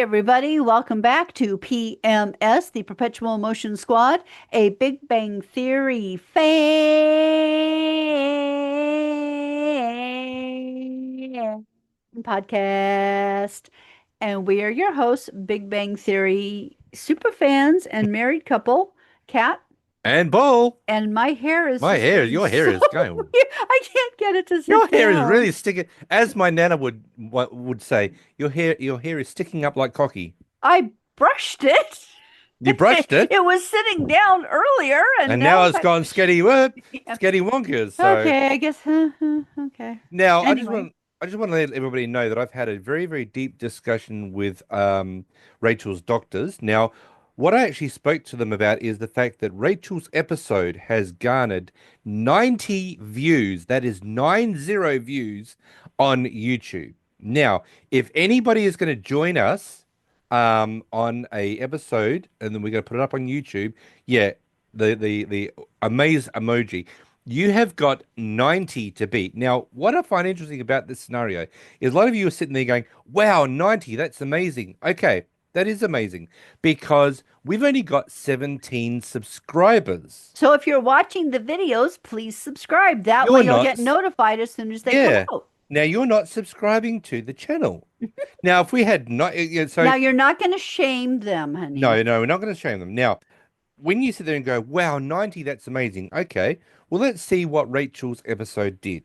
everybody, welcome back to PMS, the Perpetual Motion Squad, a Big Bang Theory fan podcast. And we are your hosts, Big Bang Theory super fans and married couple, Kat. And Bull, And my hair is my just hair, getting your hair so is going. weird. I can't get it to Your sit hair is down. really sticking. As my nana would say, your hair is sticking up like cocky. I brushed it. You brushed it, It was sitting down earlier, and and now now if it's gone sketty whoop, yeah. sketty wonkers. So Okay, I guess. Okay. now Anyway, I just want to let everybody know that I've had a very, very deep discussion with Rachel's doctors. Now, what I actually spoke to them about is the fact that Rachel's episode has garnered 90 views. That is 90 views on YouTube. Now, if anybody is going to join us on a episode and then we're going to put it up on YouTube, yeah, the amaze emoji. You have got 90 to beat. Now, what I find interesting about this scenario is a lot of you are sitting there going, wow, 90, that's amazing. Okay, that is amazing because we've only got 17 subscribers. so if you're watching the videos, please subscribe. That way You're you'll not, get notified as soon as they come yeah. out. Now you're not subscribing to the channel. Now, if we had not, so Now you're not going to shame them, honey. no, we're not going to shame them. Now, when you sit there and go, wow, 90, that's amazing. Okay, well, let's see what Rachel's episode did.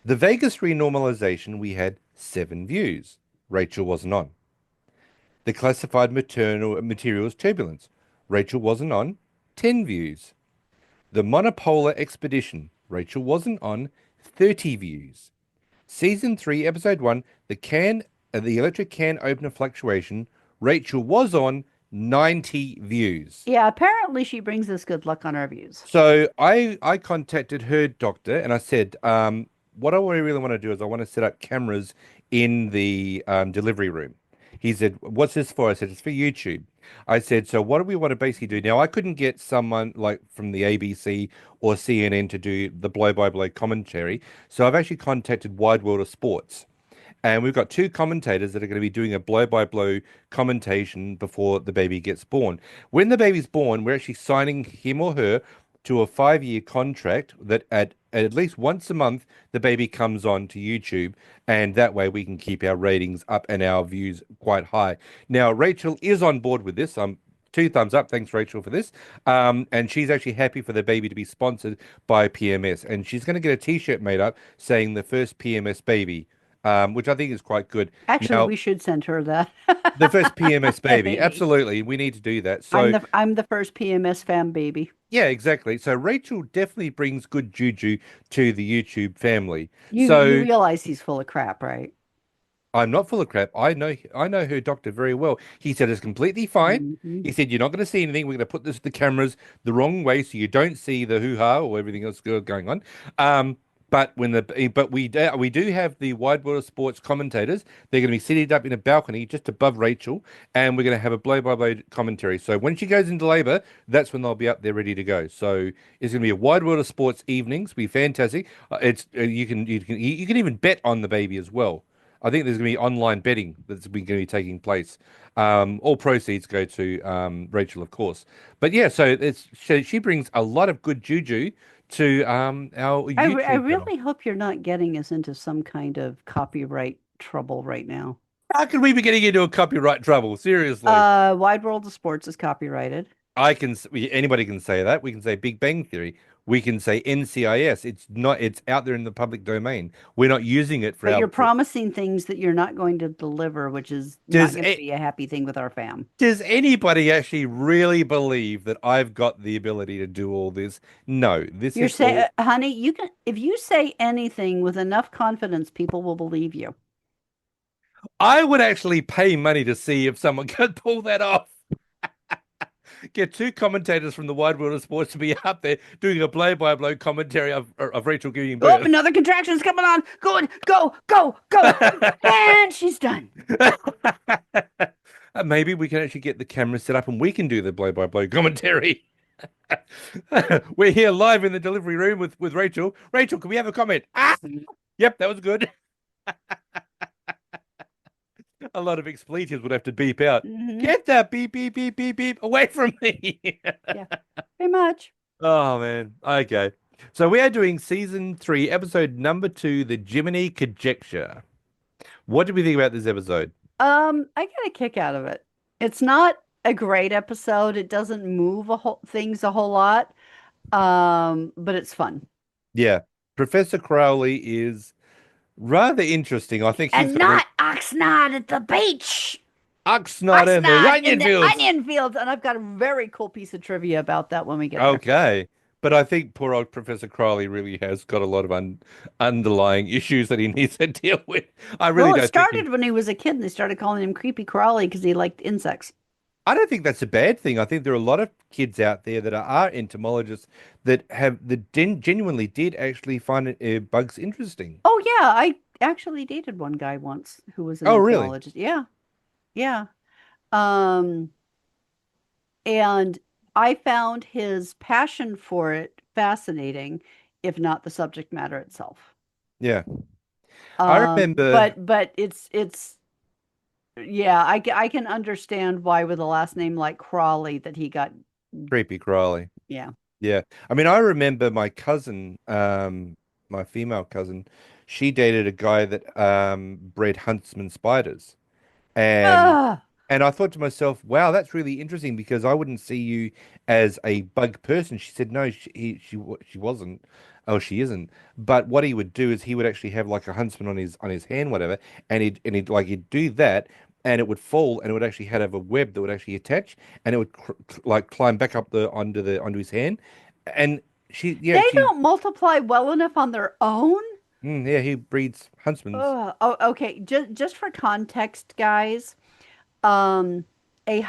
The Vegas renormalization, we had 7 views. Rachel wasn't on. The classified maternal materials turbulence. Rachel wasn't on. 10 views. The monopolar expedition. Rachel wasn't on. 30 views. Season 3, episode 1, the electric can opener fluctuation. Rachel was on. 90 views. Yeah, apparently she brings us good luck on our views. So I contacted her doctor and I said, what I really want to do is I want to set up cameras in the delivery room. He said, what's this for? I said, it's for YouTube. I said, so what do we want to basically do? Now, I couldn't get someone like from the ABC or CNN to do the blow-by-blow commentary. So I've actually contacted Wide World of Sports. And we've got two commentators that are going to be doing a blow-by-blow commentation before the baby gets born. When the baby's born, we're actually signing him or her to a 5-year contract that at least once a month the baby comes on to YouTube, and that way we can keep our ratings up and our views quite high. Now, Rachel is on board with this. Two thumbs up. Thanks, Rachel, for this. And she's actually happy for the baby to be sponsored by PMS, and she's going to get a T-shirt made up saying the first PMS baby, which I think is quite good. Actually, Now, we should send her that. the first PMS baby, Hey, absolutely, we need to do that. I'm So, the first PMS fan baby. yeah, exactly. So Rachel definitely brings good juju to the YouTube family. You So realize he's full of crap, right? I'm not full of crap. I know her doctor very well. He said it's completely fine. Hmm. He said you're not going to see anything. We're going to put the cameras the wrong way so you don't see the hoo-ha or everything else going on. But we do have the Wide World of Sports commentators. They're going to be seated up in a balcony just above Rachel, and we're going to have a blow-by-blow commentary. So when she goes into labor, that's when they'll be up there ready to go. So it's going to be a Wide World of Sports evenings. Be fantastic. It's you can even bet on the baby as well. I think there's going to be online betting that's going to be taking place. All proceeds go to Rachel, of course. But yeah, so she brings a lot of good juju to our I YouTube channel. really hope you're not getting us into some kind of copyright trouble right now. How could we be getting into a copyright trouble? Seriously. Wide World of Sports is copyrighted. Anybody can say that. We can say Big Bang Theory. We can say NCIS. It's out there in the public domain. We're not using it for But our. you're promising things that you're not going to deliver, which is not Does going to it, be a happy thing with our fam. does anybody actually really believe that I've got the ability to do all this? No, this You're is saying, all. honey, you can, if you say anything with enough confidence, people will believe you. I would actually pay money to see if someone could pull that off. Get two commentators from the wide world of sports to be up there doing a blow-by-blow commentary of Rachel giving Oh, birth. another contraction's coming on. Good, go, go, go. And she's done. Maybe we can actually get the camera set up and we can do the blow-by-blow commentary. We're here live in the delivery room with Rachel. Rachel, can we have a comment? Ah, yep, that was good. A lot of expletives would have to beep out. Hmm. Get that beep, beep, beep, beep, beep away from me. Yeah, pretty much. Oh man. Okay. So we are doing season three, episode number two, the Jiminy Conjecture. What did we think about this episode? I get a kick out of it. It's not a great episode. It doesn't move things a whole lot. But it's fun. Yeah. Professor Crowley is rather interesting. I think he's And got a not Oxnard at the beach. Oxnard in the Oxnard in onion the fields. onion fields. And I've got a very cool piece of trivia about that when we get there. Okay. But I think poor old Professor Crowley really has got a lot of underlying issues that he needs to deal with. I really Well, it don't think he started when he was a kid and they started calling him Creepy Crawly because he liked insects. I don't think that's a bad thing. I think there are a lot of kids out there that are entomologists that genuinely did actually find bugs interesting. Oh, yeah. I actually dated one guy once who was an Oh, really? entomologist. Yeah. Yeah. Um, and I found his passion for it fascinating, if not the subject matter itself. Yeah. I remember But it's yeah, I can understand why with a last name like Crawley that he got Creepy Crawley. yeah. Yeah. I mean, I remember my cousin, my female cousin, she dated a guy that bred huntsman spiders. And Ugh. And I thought to myself, wow, that's really interesting because I wouldn't see you as a bug person. She said, no, she wasn't. Oh, she isn't. But what he would do is he would actually have like a huntsman on his hand, whatever, he'd do that, and it would fall, and it would actually have a web that would actually attach, and it would like climb back up the onto his hand, and They don't multiply well enough on their own. yeah, he breeds huntsmans. Ugh. Oh, okay. Just for context, guys, um, a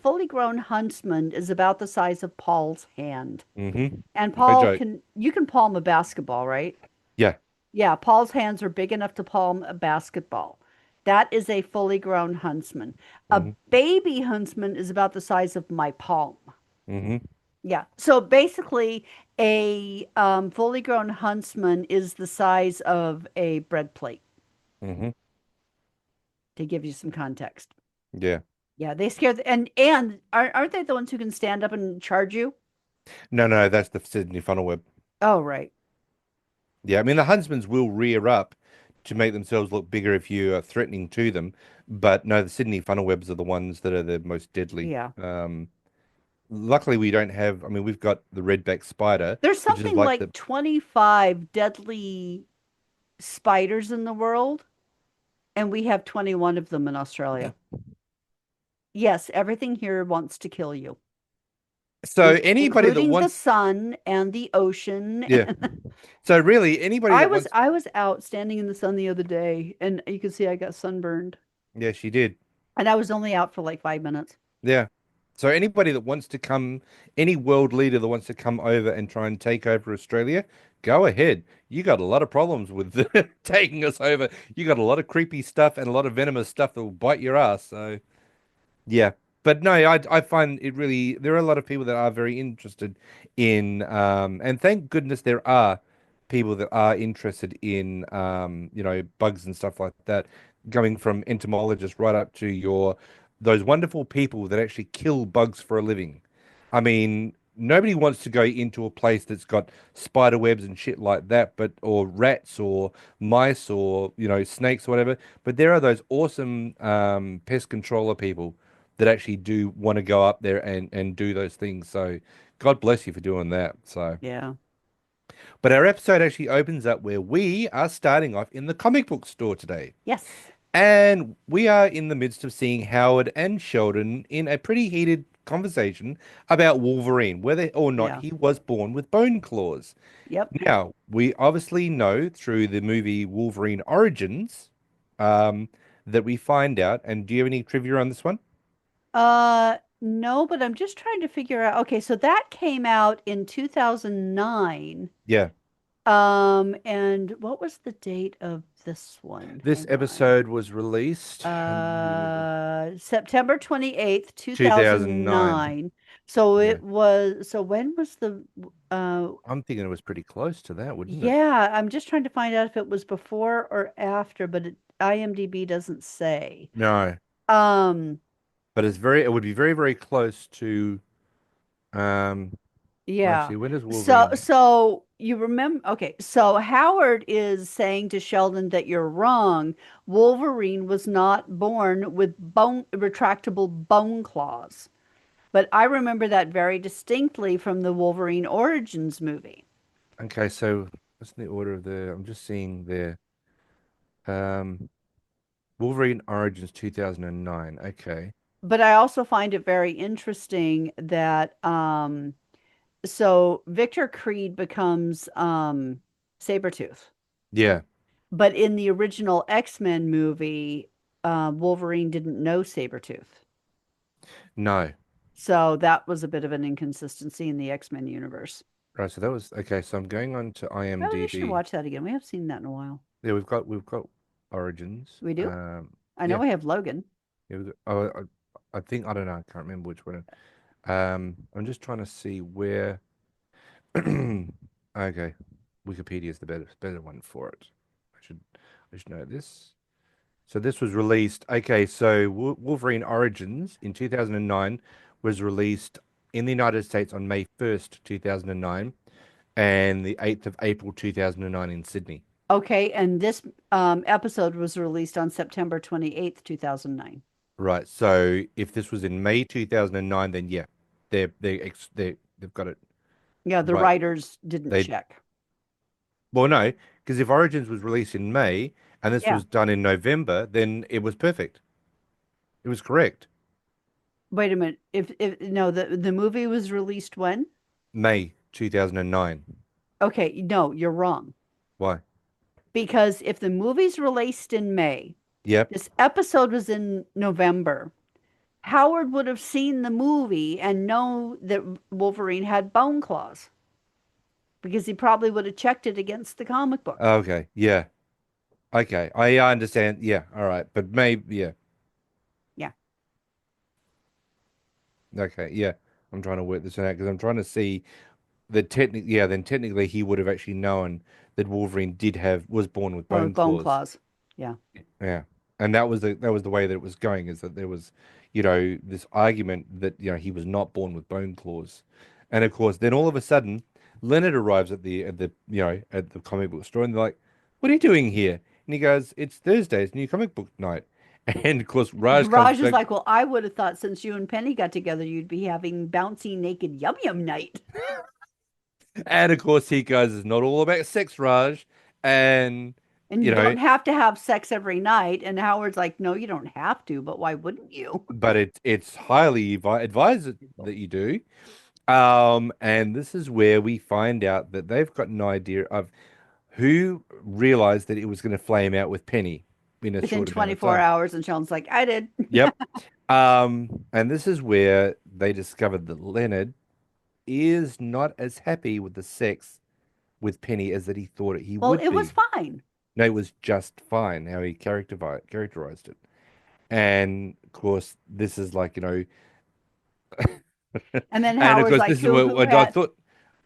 fully grown huntsman is about the size of Paul's hand. Mm-hmm. And No Paul joke. can you can palm a basketball, right? Yeah. Yeah, Paul's hands are big enough to palm a basketball. That is a fully grown huntsman. A Mm-hmm. baby huntsman is about the size of my palm. Mm-hmm. Yeah. So basically, a fully grown huntsman is the size of a bread plate, Mm-hmm. to give you some context. Yeah. Yeah, they scare and aren't they the ones who can stand up and charge you? No, no, that's the Sydney funnel web. Oh, right. Yeah, I mean the huntsmans will rear up to make themselves look bigger if you are threatening to them, but no, the Sydney funnel webs are the ones that are the most deadly. Yeah. Luckily we don't have. I mean, we've got the redback spider, There's which is something like the like 25 deadly spiders in the world, and we have 21 of them in Australia. Yes, everything here wants to kill you, so anybody that including the wants, sun and the ocean. yeah. So really, anybody I that was wants, I was out standing in the sun the other day, and you can see I got sunburned, yeah, she did. and I was only out for like 5 minutes. Yeah. So anybody that wants to come, any world leader that wants to come over and try and take over Australia, go ahead. You got a lot of problems with taking us over. You got a lot of creepy stuff and a lot of venomous stuff that will bite your ass. So yeah, but no, I find it really there are a lot of people that are very interested in and thank goodness there are people that are interested in bugs and stuff like that, going from entomologists right up to your those wonderful people that actually kill bugs for a living. I mean, nobody wants to go into a place that's got spider webs and shit like that, but or rats or mice or snakes or whatever. But there are those awesome pest controller people that actually do want to go up there and do those things. So God bless you for doing that. So, Yeah. but our episode actually opens up where we are starting off in the comic book store today. Yes. And we are in the midst of seeing Howard and Sheldon in a pretty heated conversation about Wolverine, whether or not Yeah. he was born with bone claws. Yep. Now, we obviously know through the movie Wolverine Origins, um, that we find out. And do you have any trivia on this one? No, but I'm just trying to figure out. Okay, so that came out in 2009. Yeah. And what was the date of this one? This Hang on. episode was released September 28th, 2009. 2009. So Yeah. when was the I'm thinking it was pretty close to that, wouldn't it? yeah, I'm just trying to find out if it was before or after, but IMDb doesn't say. No, Um, but it would be very, very close to, um, well, yeah. actually, when does So Wolverine? so you remember, okay, so Howard is saying to Sheldon that you're wrong. Wolverine was not born with retractable bone claws. But I remember that very distinctly from the Wolverine Origins movie. Okay, so what's the order of the? I'm just seeing there. Um, Wolverine Origins 2009. Okay. But I also find it very interesting that so Victor Creed becomes Sabretooth. Yeah. But in the original X-Men movie, Wolverine didn't know Sabretooth. No. So that was a bit of an inconsistency in the X-Men universe. Right. So that was okay. So I'm going on to Well, we should IMDb. watch that again. We haven't seen that in a while. Yeah, we've got Origins. We do? I know Yeah. we have Logan. Yeah, I think I don't know. I can't remember which one. I'm just trying to see where. Okay, Wikipedia is the better one for it. I should I should know this. So this was released. Okay, so Wolverine Origins in 2009 was released in the United States on May 1st, 2009, and the 8th of April 2009 in Sydney. Okay, and this episode was released on September 28th, 2009. Right. So if this was in May 2009, then yeah, they've got it Yeah, the right. writers didn't They check. Well, no, because if Origins was released in May and this Yeah. was done in November, then it was perfect. It was correct. Wait a minute. If no, the movie was released when? May 2009. Okay, no, you're wrong. Why? Because if the movie's released in May, Yep. this episode was in November, Howard would have seen the movie and know that Wolverine had bone claws because he probably would have checked it against the comic book. Okay. Yeah. Okay. I understand. Yeah. All right. But maybe, yeah. Yeah. Okay. Yeah. I'm trying to work this out because I'm trying to see that technically, yeah, then technically he would have actually known that Wolverine was born with Well, bone with bone claws. claws. Yeah. Yeah. And that was the way that it was going, is that there was, this argument that, he was not born with bone claws. And of course, then all of a sudden, Leonard arrives at the comic book store and they're like, "What are you doing here?" And he goes, "It's Thursday's new comic book night." And of course, Raj comes Raj is back, like, well, I would have thought since you and Penny got together, you'd be having bouncy naked yum yum night. and of course he goes, "It's not all about sex, Raj." And And you you know, don't have to have sex every night. And Howard's like, no, you don't have to, but why wouldn't you? but it's highly advised that you do. And this is where we find out that they've got an idea of who realized that it was going to flame out with Penny in a Within short amount of 24 time. hours. And Sheldon's like, I did. Yep. And this is where they discovered that Leonard is not as happy with the sex with Penny as that he thought he Well, would it was be. fine. No, it was just fine how he characterized it. And of course, this is like, And then and of Howard's course, like, this is what I thought.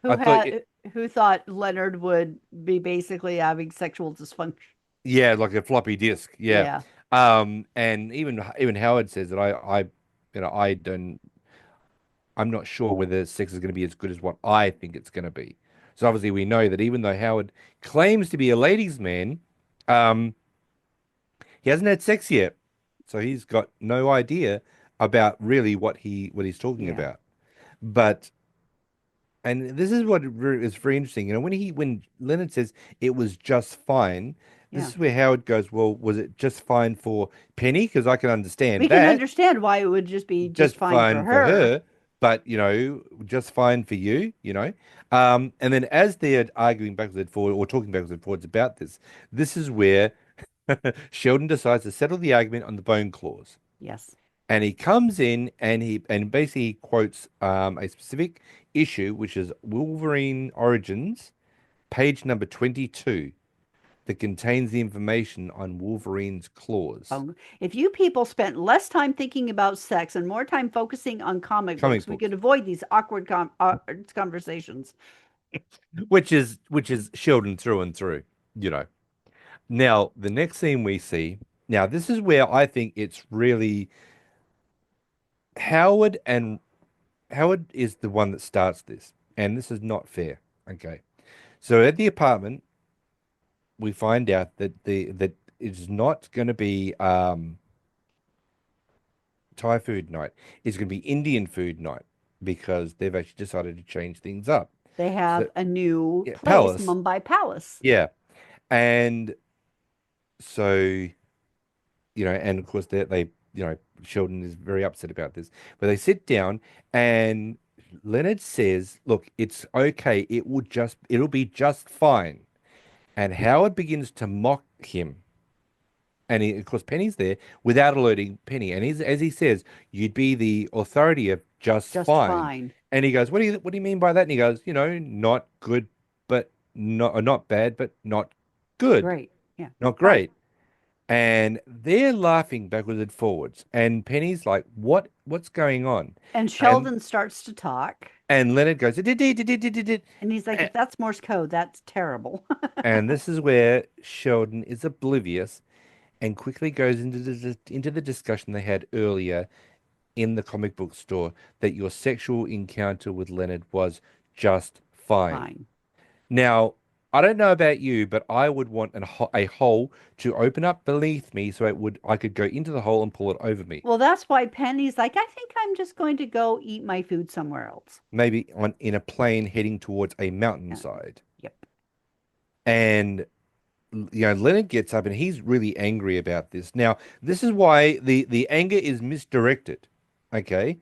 I who thought it, had, who thought Leonard would be basically having sexual dysfunction? Yeah, like a floppy disk. Yeah. Yeah. And even Howard says that I don't I'm not sure whether sex is going to be as good as what I think it's going to be. So obviously we know that even though Howard claims to be a ladies' man, um, he hasn't had sex yet. So he's got no idea about really what he's talking Yeah. about. But And this is what is very interesting. When Leonard says it was just fine, this Yeah. is where Howard goes, "Well, was it just fine for Penny? Because I can understand We can that. understand why it would just be just Just fine for fine for her. her, but just fine for you." And then as they're arguing backwards and forwards or talking backwards and forwards about this is where Sheldon decides to settle the argument on the bone clause. Yes. And he comes in and he basically quotes a specific issue, which is Wolverine Origins, page number 22, that contains the information on Wolverine's claws. If you people spent less time thinking about sex and more time focusing on comic Comic books, we books, could avoid these awkward conversations. which is Sheldon through and through, you know. Now, the next scene we see, now this is where I think it's really Howard and Howard is the one that starts this, and this is not fair. Okay. So at the apartment, we find out that it's not going to be Thai food night. It's going to be Indian food night because they've actually decided to change things up. They So have a new yeah, place, Palace. Mumbai Palace. Yeah. And so, and of course Sheldon is very upset about this. But they sit down and Leonard says, "Look, it's okay. It'll be just fine." And Howard begins to mock him. And of course, Penny's there without alerting Penny. And as he says, "You'd be the authority of just Just fine." fine. And he goes, "What do you mean by that?" And he goes, "Not good, but not bad, but not good, Great. Yeah. not Right. great." And they're laughing backwards and forwards. And Penny's like, "What's going on?" And And Sheldon starts to talk, Leonard goes, "Did, did, did, did, did, did." and he's like, if that's Morse code, that's terrible. And this is where Sheldon is oblivious and quickly goes into the discussion they had earlier in the comic book store that your sexual encounter with Leonard was just fine. Fine. Now, I don't know about you, but I would want a hole to open up beneath me so I could go into the hole and pull it over me. Well, that's why Penny's like, I think I'm just going to go eat my food somewhere else. Maybe on in a plane heading towards a Yeah. mountainside. Yep. And Leonard gets up and he's really angry about this. Now, this is why the anger is misdirected. Okay?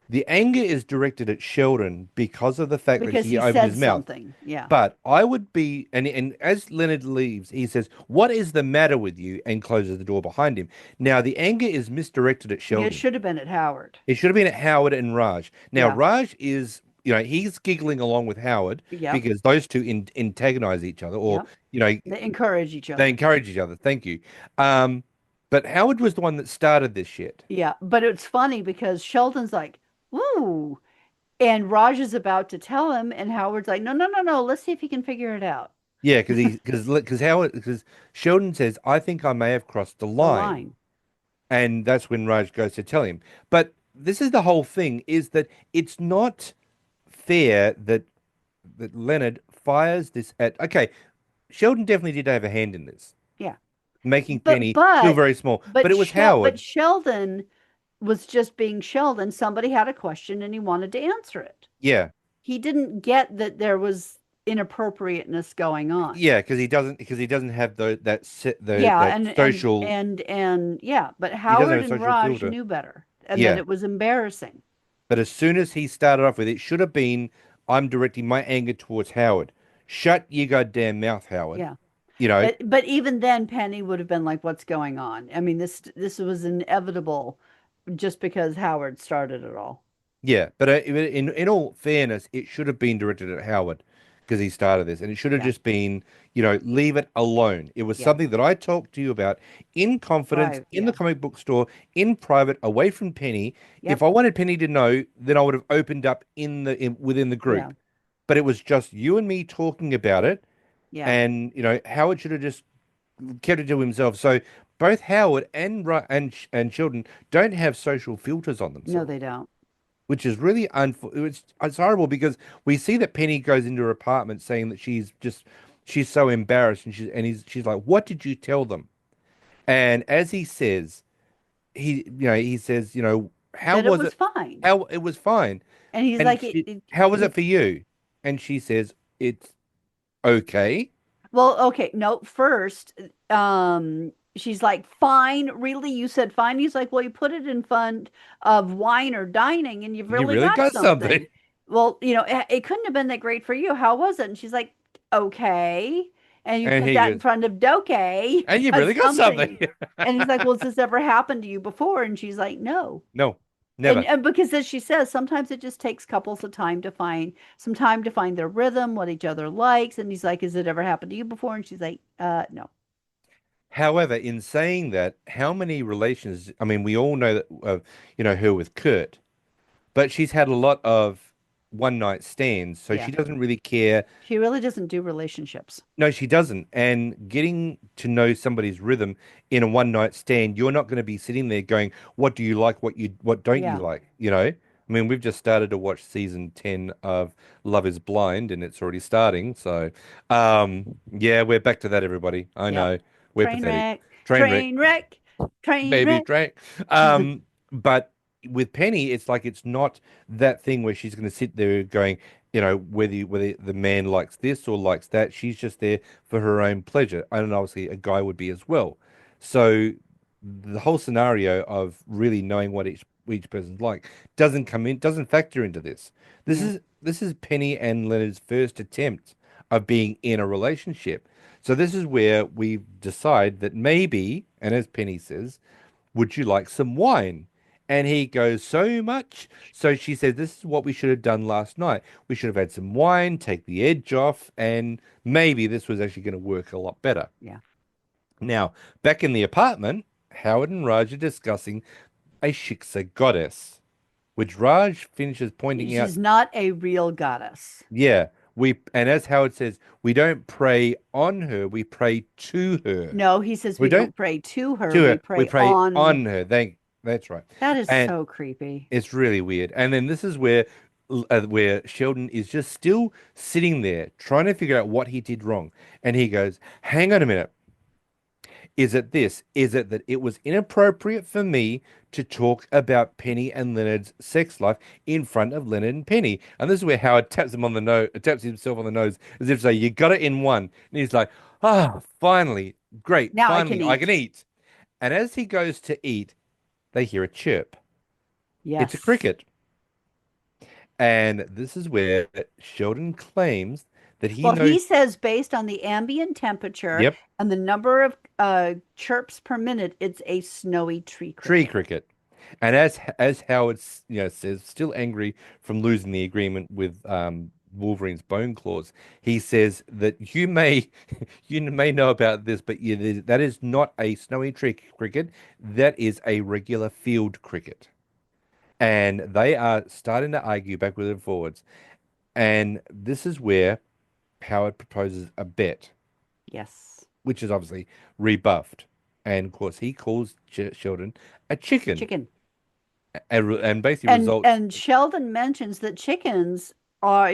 The anger is directed at Sheldon because of the fact that Because he he opened said his mouth. something. Yeah. But I would be, and as Leonard leaves, he says, "What is the matter with you?" and closes the door behind him. Now, the anger is misdirected at It Sheldon. should have been at Howard. It should have been at Howard and Raj. Now, Yeah. Raj is, he's giggling along with Howard Yep. because those two antagonize each other, or, Yep. you know, They encourage each they other. encourage each other. Thank you. Um, but Howard was the one that started this shit. Yeah. But it's funny because Sheldon's like, ooh. And Raj is about to tell him, and Howard's like, no, no, no, no. Let's see if he can figure it out. Yeah, because Sheldon says, "I think I may have crossed the The line." line. And that's when Raj goes to tell him. But this is the whole thing, is that it's not fair that Leonard fires this at. Okay, Sheldon definitely did have a hand in this, Yeah. making But Penny feel but very small. But it was But Howard. Sheldon was just being Sheldon. Somebody had a question and he wanted to answer it. Yeah, He didn't get that there was inappropriateness going on. yeah, because he doesn't have Yeah, that social. and yeah, but He doesn't Howard have a and social Raj filter. knew better and that Yeah, it was embarrassing. but as soon as he started off with it, should have been, "I'm directing my anger towards Howard. Shut your goddamn mouth, Howard." Yeah. You know, But even then Penny would have been like, what's going on? I mean, this was inevitable just because Howard started it all. Yeah, but in all fairness, it should have been directed at Howard because he started this, and it should have Yeah. just been, leave it alone. It was Yeah. something that I talked to you about in confidence, Right. in the Yeah. comic book store, in private, away from Penny. If Yep. I wanted Penny to know, then I would have opened up within the Yeah. group. But it was just you and me talking about it, Yeah. and Howard should have just kept it to himself. So both Howard and Sheldon don't have social filters on No, themselves, they don't. which is really it's horrible because we see that Penny goes into her apartment saying that she's so embarrassed, and she's like, "What did you tell them?" And as he says, he says, "How That it was was it? fine. How it was fine." And he's And like, how was it for you? And she says, "It's okay." well, okay, no, first, she's like, fine, really? You said fine? He's like, well, you put it in front of wine or dining and you've You really really got got something. something. Well, it couldn't have been that great for you. How was it? And she's like, okay. And you And put he that in goes, front of Doke, you "And you got really got something." something. And he's like, well, has this ever happened to you before? And she's like, no. No, And, never. and because as she says, sometimes it just takes couples of time to find some time to find their rhythm, what each other likes. And he's like, has it ever happened to you before? And she's like, no. However, in saying that, how many relations? I mean, we all know that, her with Kurt, but she's had a lot of one night stands, so Yeah. she doesn't really care. She really doesn't do relationships. No, she doesn't. And getting to know somebody's rhythm in a one night stand, you're not going to be sitting there going, "What do you like? What don't you Yeah. like?" You know? I mean, we've just started to watch season 10 of Love is Blind, and it's already starting. So, yeah, we're back to that, everybody. I Yep. know we're Train pathetic. wreck, Train wreck. train wreck, train Baby wreck. Drake. But with Penny, it's like it's not that thing where she's going to sit there going, whether the man likes this or likes that. She's just there for her own pleasure, and obviously a guy would be as well. So the whole scenario of really knowing what each person's like doesn't factor into this. This Yeah. is this is Penny and Leonard's first attempt of being in a relationship. So this is where we decide that maybe, and as Penny says, would you like some wine? And he goes, so much. So she said, this is what we should have done last night. We should have had some wine, take the edge off, and maybe this was actually going to work a lot better. Yeah. Now, back in the apartment, Howard and Raj are discussing a Shiksa goddess, which Raj finishes pointing out. She's not a real goddess. Yeah, and as Howard says, we don't pray on her, we pray to her. No, he says We we don't don't pray to her, to we her, we pray pray on. on her. That's right. That is And so creepy. it's really weird. And then this is where Sheldon is just still sitting there trying to figure out what he did wrong. And he goes, "Hang on a minute. Is it this? Is it that it was inappropriate for me to talk about Penny and Leonard's sex life in front of Leonard and Penny?" And this is where Howard taps himself on the nose as if to say, "You got it in one." And he's like, "Ah, finally, great, Now I can finally, I can eat. eat." And as he goes to eat, they hear a chirp. It's a Yes. cricket. And this is where Sheldon claims that he Well, he knows. says based on the ambient temperature Yep, and the number of chirps per minute, it's a snowy tree tree cricket. cricket. And as Howard says, still angry from losing the agreement with Wolverine's bone claws, he says that you may know about this, but that is not a snowy tree cricket. That is a regular field cricket. And they are starting to argue backwards and forwards. And this is where Howard proposes a bet, Yes. which is obviously rebuffed. And of course, he calls Sheldon a chicken, Chicken. and basically And results. and Sheldon mentions that chickens are,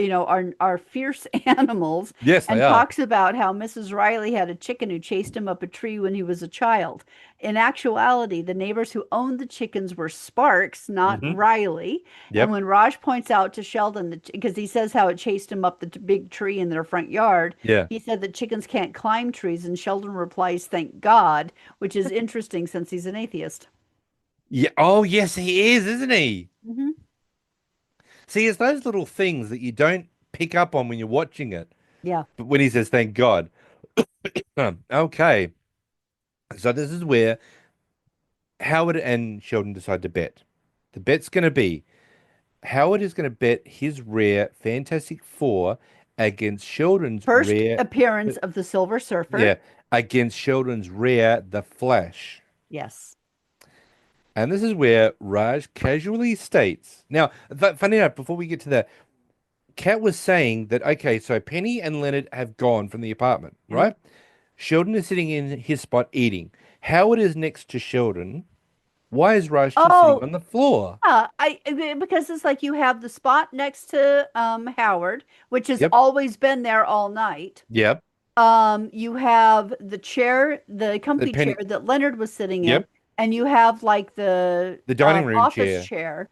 are fierce animals Yes, they and are. talks about how Mrs. Riley had a chicken who chased him up a tree when he was a child. In actuality, the neighbors who owned the chickens were Sparks, not Hmm. Riley. And Yep. when Raj points out to Sheldon that because he says how it chased him up the big tree in their front yard, Yeah. he said that chickens can't climb trees, and Sheldon replies, "Thank God," which is interesting since he's an atheist. Yeah. Oh, yes, he is, isn't he? Hmm. See, it's those little things that you don't pick up on when you're watching it. Yeah. But when he says, "Thank God," okay. So this is where Howard and Sheldon decide to bet. The bet's going to be Howard is going to bet his rare Fantastic Four against Sheldon's First rare, appearance of the Silver yeah, Surfer. against Sheldon's rare, The Flash. Yes. And this is where Raj casually states. Now, funny enough, before we get to that, Kat was saying that, okay, so Penny and Leonard have gone from the apartment, Yeah. right? Sheldon is sitting in his spot eating. Howard is next to Sheldon. Why is Raj still sitting Oh, on the floor? because it's like you have the spot next to Howard, which has Yep, always been there all night. yep. You have the chair, the The comfy chair Penny, that Leonard was sitting in, yep. and you have like the The dining room office chair chair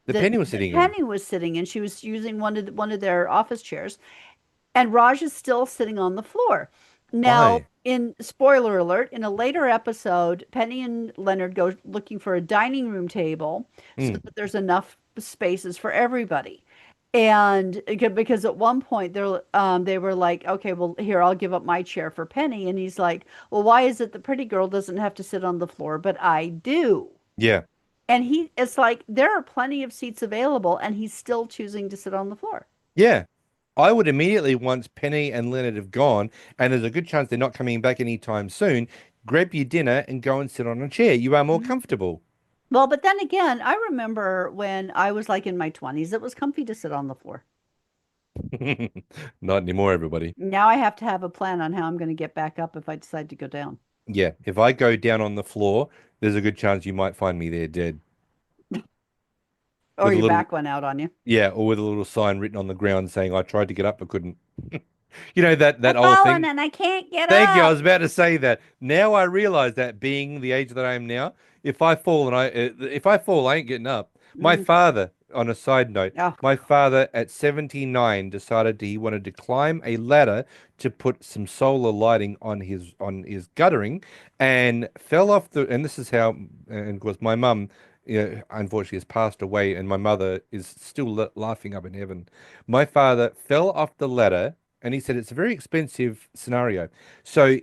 that that Penny was that sitting in. Penny was sitting in. She was using one of their office chairs, and Raj is still sitting on the floor. Now, Why? in spoiler alert, in a later episode, Penny and Leonard go looking for a dining room table so Hmm. that there's enough spaces for everybody. And because at one point they were like, okay, well, here, I'll give up my chair for Penny. And he's like, well, why is it the pretty girl doesn't have to sit on the floor, but I do? Yeah. And it's like there are plenty of seats available, and he's still choosing to sit on the floor. Yeah. I would immediately, once Penny and Leonard have gone, and there's a good chance they're not coming back anytime soon, grab your dinner and go and sit on a chair. You are more Mhm. comfortable. Well, but then again, I remember when I was like in my 20s, it was comfy to sit on the floor. Not anymore, everybody. Now I have to have a plan on how I'm going to get back up if I decide to go down. Yeah, if I go down on the floor, there's a good chance you might find me there dead Or with a your little, back went out on you. yeah, or with a little sign written on the ground saying I tried to get up but couldn't. You know that I've old fallen thing. and I can't get Thank you. I up. was about to say that. Now I realize that being the age that I am now, if I fall, I ain't getting up. My Mhm. father, on a side note, Oh, my father at 79 decided he wanted to climb a ladder to put some solar lighting on his guttering, and fell off the. And this is how. And of course, my mum, unfortunately, has passed away, and my mother is still laughing up in heaven. My father fell off the ladder and he said it's a very expensive scenario. So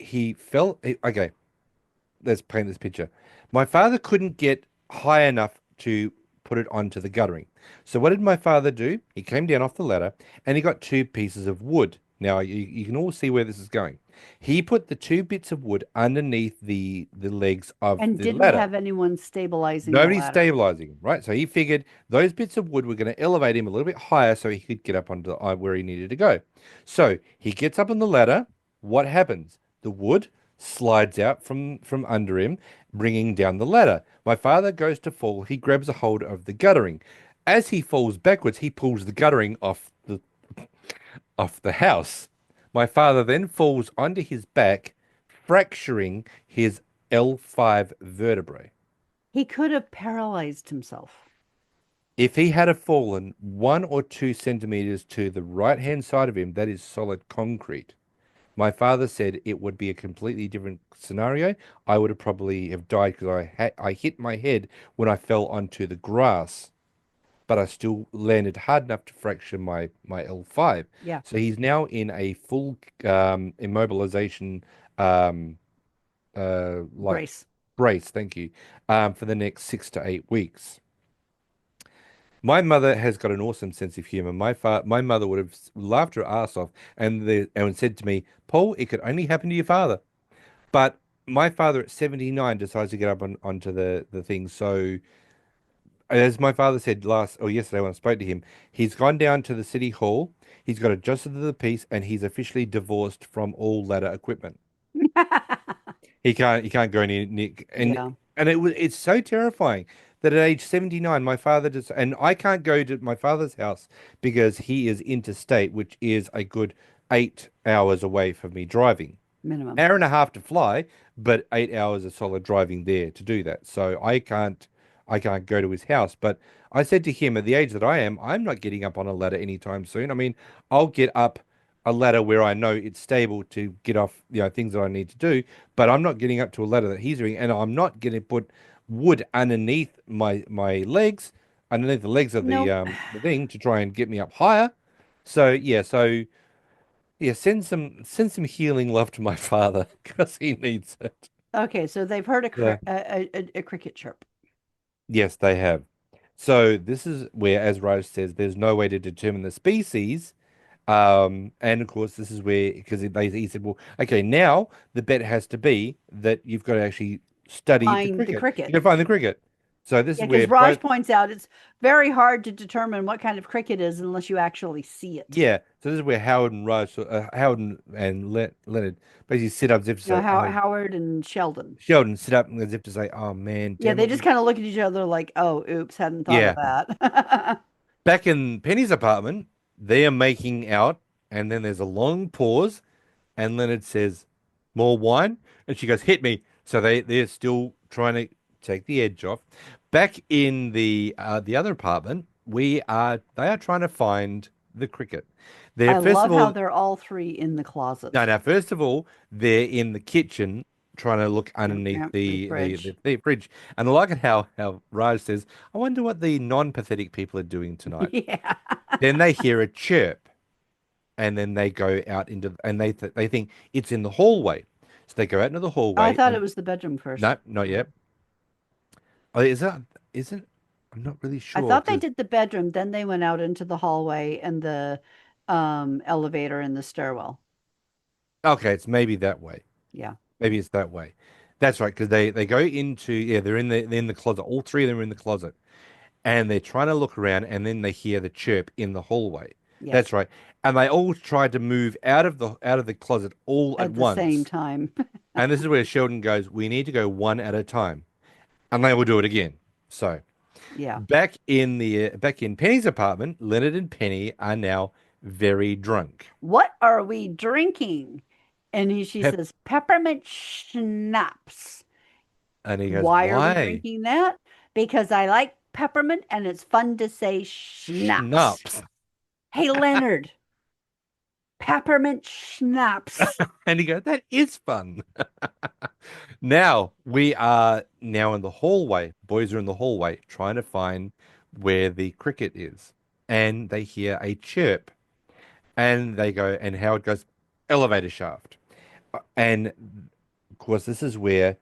okay, let's paint this picture. My father couldn't get high enough to put it onto the guttering. So what did my father do? He came down off the ladder and he got two pieces of wood. Now you can all see where this is going. He put the two bits of wood underneath the legs of and the didn't ladder. have anyone stabilizing the Nobody's ladder. stabilizing him, right? So he figured those bits of wood were going to elevate him a little bit higher so he could get up onto where he needed to go. So he gets up on the ladder. What happens? The wood slides out from under him, bringing down the ladder. My father goes to fall. He grabs a hold of the guttering. As he falls backwards, he pulls the guttering off the house. My father then falls onto his back, fracturing his L5 vertebrae. He could have paralyzed himself. If he had have fallen 1 or 2 centimeters to the right hand side of him, that is solid concrete. My father said it would be a completely different scenario. I would have probably have died because I hit my head when I fell onto the grass, but I still landed hard enough to fracture my L5. Yeah, So he's now in a full immobilization um, like brace. brace, thank you, for the next 6 to 8 weeks. My mother has got an awesome sense of humor. My mother would have laughed her ass off and said to me, "Paul, it could only happen to your father." But my father at 79 decides to get up onto the thing. So as my father said last or yesterday when I spoke to him, he's gone down to the city hall. He's got adjusted to the piece, and he's officially divorced from all ladder equipment. He can't go any Nick Yeah, and it's so terrifying that at age 79 my father just and I can't go to my father's house because he is interstate, which is a good 8 hours away from me driving. minimum. Hour and a half to fly, but 8 hours of solid driving there to do that. So I can't go to his house. But I said to him at the age that I am, I'm not getting up on a ladder anytime soon. I mean, I'll get up a ladder where I know it's stable to get off, things that I need to do, but I'm not getting up to a ladder that he's doing, and I'm not going to put wood underneath my legs, underneath the legs of the Nope. the thing to try and get me up higher. So yeah, send some healing love to my father because he needs it. Okay, so they've heard Yeah. a cricket chirp. Yes, they have. So this is where, as Raj says, there's no way to determine the species. And of course, this is where because he said, well, okay, now the bet has to be that you've got to actually study the Find the cricket. You cricket. got to find the cricket. So this Yeah, is because where Raj both points out it's very hard to determine what kind of cricket is unless you actually see it. yeah. So this is where Howard and Raj, Howard and Leonard basically sit up as if to You know, say, oh, Howard and Sheldon. Sheldon sit up as if to say, oh man, Yeah, damn they it, just kind of look at each other like, "Oh, oops, hadn't thought of yeah. that." Back in Penny's apartment, they are making out, and then there's a long pause, and Leonard says, "More wine," and she goes, "Hit me." So they're still trying to take the edge off. Back in the other apartment, they are trying to find the cricket. They're I first of love how all they're all three in the no, closet. now first of all, they're in the kitchen trying to look Yep, underneath yep, the the fridge. the fridge, and I like it how Raj says, "I wonder what the non-pathetic people are doing tonight." Yeah. Then they hear a chirp, and then they go out and they think it's in the hallway. So they go out into the Oh, I hallway, thought it and was the bedroom first. no, not yet. Oh, is it? I'm not really I sure thought they because did the bedroom, then they went out into the hallway and the elevator and the stairwell. okay, it's maybe that way. Yeah. Maybe it's that way. That's right, because they go into yeah, they're in the closet. All three of them are in the closet, and they're trying to look around, and then they hear the chirp in the hallway. That's Yes. right. and they all tried to move out of the closet all at At the same once. time. And this is where Sheldon goes, "We need to go one at a time," and they will do it again. So Yeah. back in Penny's apartment, Leonard and Penny are now very drunk. What are we drinking? She Pep, says, peppermint schnapps. and he goes, Why are we "Why? drinking that? Because I like peppermint and it's fun to say schnapps. Schnapps." Hey, Leonard, peppermint schnapps. And he goes, "That is fun." Now we are now in the hallway. Boys are in the hallway trying to find where the cricket is. And they hear a chirp. And they go, and Howard goes, "Elevator shaft." And of course, this is where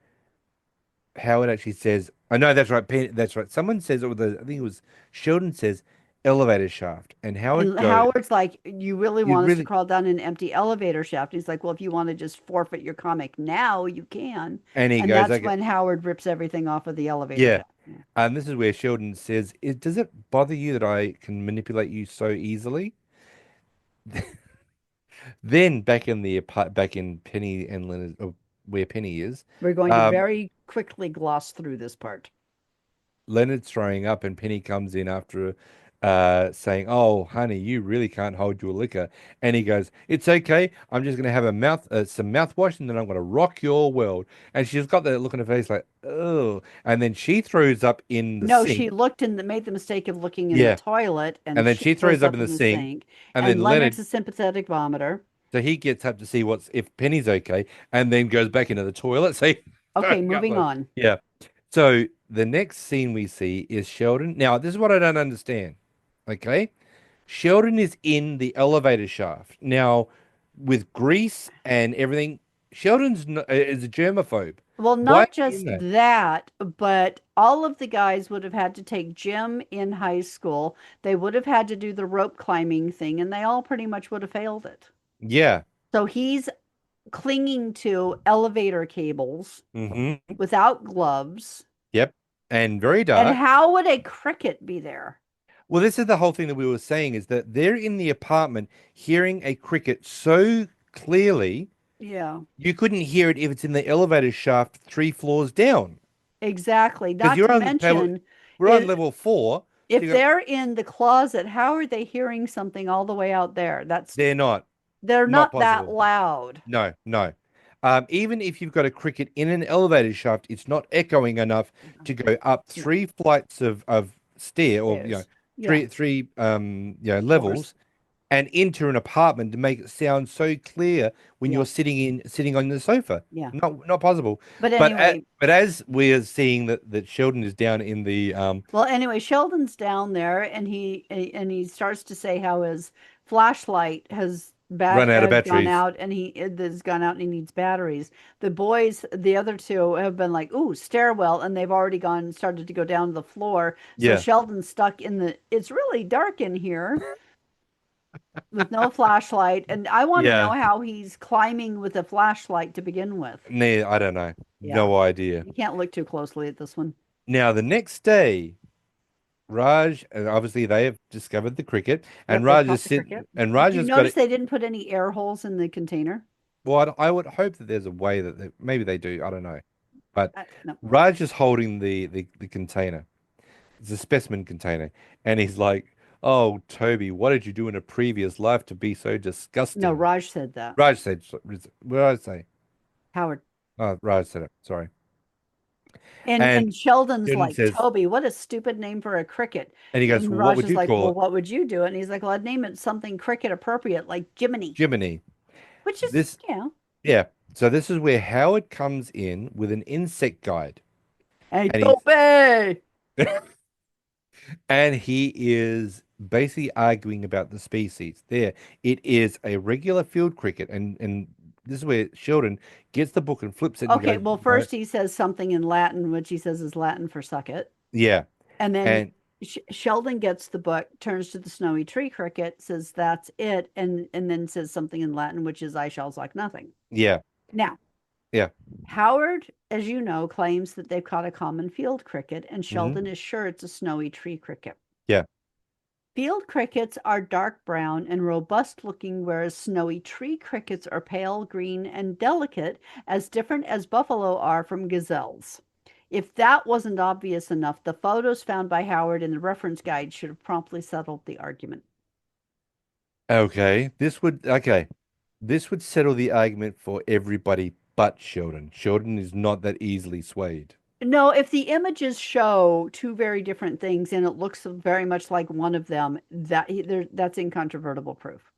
Howard actually says, "Oh no, that's right, that's right." Someone says it with I think it was Sheldon says elevator shaft. And Howard And goes, Howard's like, you really "You want us to really," crawl down an empty elevator shaft? He's like, well, if you want to just forfeit your comic now, you can. and he And goes, that's "Okay, when Howard rips everything off of the elevator yeah." shaft. Yeah. And this is where Sheldon says, "Does it bother you that I can manipulate you so easily?" Then back in Penny and Leonard, where Penny is, We're going to um, very quickly gloss through this part. Leonard's throwing up, and Penny comes in after saying, "Oh, honey, you really can't hold your liquor." And he goes, "It's okay. I'm just gonna have some mouthwash, and then I'm gonna rock your world." And she's got that look on her face like, "Oh," and then she throws up in the No, sink. she looked in the made the mistake of looking in the Yeah, toilet and and then she she throws throws up in up the in the sink, sink. and And then Leonard's Leonard. a sympathetic vomiter. So he gets up to see what's if Penny's okay, and then goes back into the toilet. So he's Okay, throwing up moving on. yeah. So the next scene we see is Sheldon. Now, this is what I don't understand. Okay, Sheldon is in the elevator shaft now with grease and everything. Is a germaphobe. Well, Why is not he in just there? that, but all of the guys would have had to take gym in high school. They would have had to do the rope climbing thing, and they all pretty much would have failed it. Yeah. So he's clinging to elevator cables Mm-hmm. without gloves. Yep. And very And dark. how would a cricket be there? Well, this is the whole thing that we were saying is that they're in the apartment hearing a cricket so clearly. Yeah, You couldn't hear it if it's in the elevator shaft 3 floors down. exactly. Because Not to mention, we're on if level 4. So if you go, they're in the closet, how are they hearing something all the way out there? they're They're not not that possible. loud. No, no. Even if you've got a cricket in an elevator shaft, it's not echoing enough to go up No, 3 flights of stair or stairs. Yeah, three floors. levels and into an apartment to make it sound so clear when Yeah, you're sitting on the sofa. yeah. Not possible. But But anyway, as we're seeing that Sheldon is down in the well, anyway, Sheldon's down there, and he starts to say how his flashlight run out of has gone batteries. out, and he it has gone out, and he needs batteries. The boys, the other two, have been like, "Ooh, stairwell," and they've already started to go down to the floor. So Yeah, Sheldon's stuck in the. It's really dark in here with no flashlight, and I want to know yeah. how he's climbing with a flashlight to begin with. I don't know. Yeah, No idea. you can't look too closely at this one. Now the next day, Raj and obviously they have discovered the cricket, and Yep, they've Raj is caught the sitting, cricket. and Did Raj you has got notice it. they didn't put any air holes in the container? Well, I would hope that there's a way that maybe they do. I don't know, but No. Raj is holding the container. It's a specimen container, and he's like, "Oh, Toby, what did you do in a previous life to be so No, disgusting?" Raj said that. Raj said, "What did I say?" Howard. Oh, Raj said it. Sorry. And And Sheldon's Sheldon like, says, Toby, what a stupid name for a cricket. and he goes, And "Well, what Raj would is you like, call well, it?" what would you do? And he's like, well, I'd name it something cricket appropriate, like Jiminy, Jiminy. which is, This, yeah. yeah. So this is where Howard comes in with an insect guide, Hey, and he's Toby. and he is basically arguing about the species. There, it is a regular field cricket, and this is where Sheldon gets the book and flips it and Okay, goes, well, "No, first he says something in Latin, which he says is Latin for suck it. yeah." And then And Sheldon gets the book, turns to the snowy tree cricket, says that's it, and then says something in Latin, which is I shall like nothing. yeah, Now, yeah, Howard, as you know, claims that they've caught a common field cricket, and hmm Sheldon is sure it's a snowy tree cricket. yeah. Field crickets are dark brown and robust looking, whereas snowy tree crickets are pale green and delicate, as different as buffalo are from gazelles. If that wasn't obvious enough, the photos found by Howard in the reference guide should have promptly settled the argument. Okay. This would settle the argument for everybody but Sheldon. Sheldon is not that easily swayed. No, if the images show two very different things and it looks very much like one of them, that's incontrovertible proof.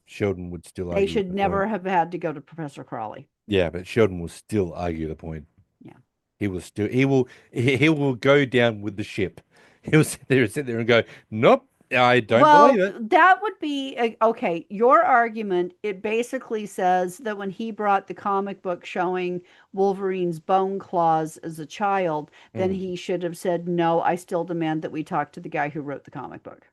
Sheldon would still They argue should the never point. have had to go to Professor Crawley. Yeah, but Sheldon will still argue the point. Yeah. He will go down with the ship. He'll sit there and go, "Nope, I don't believe Well, it." that would be okay. Your argument, it basically says that when he brought the comic book showing Wolverine's bone claws as a child, then Mm. he should have said, "No, I still demand that we talk to the guy who wrote the comic book."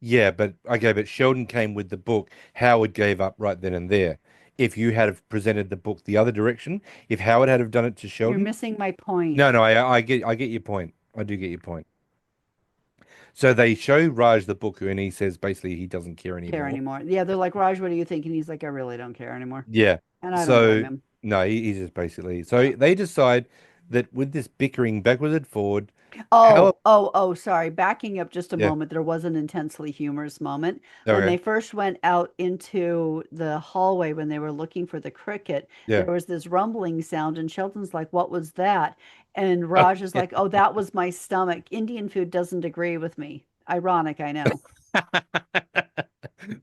Yeah, but okay, but Sheldon came with the book. Howard gave up right then and there. If you had have presented the book the other direction, if Howard had have done it to You're Sheldon, missing my point. no, I get your point. I do get your point. So they show Raj the book, and he says basically he doesn't care Care anymore. anymore. Yeah, they're like, Raj, what do you think? And he's like, I really don't care anymore. Yeah. And I don't blame So him. no, he's just basically. Yeah. So they decide that with this bickering backwards and forward, how? Oh, sorry. Backing up just a Yeah. moment, there was an intensely humorous moment. When they Okay. first went out into the hallway when they were looking for the cricket, Yeah. there was this rumbling sound, and Sheldon's like, what was that? And Raj is Yeah. like, oh, that was my stomach. Indian food doesn't agree with me. Ironic, I know.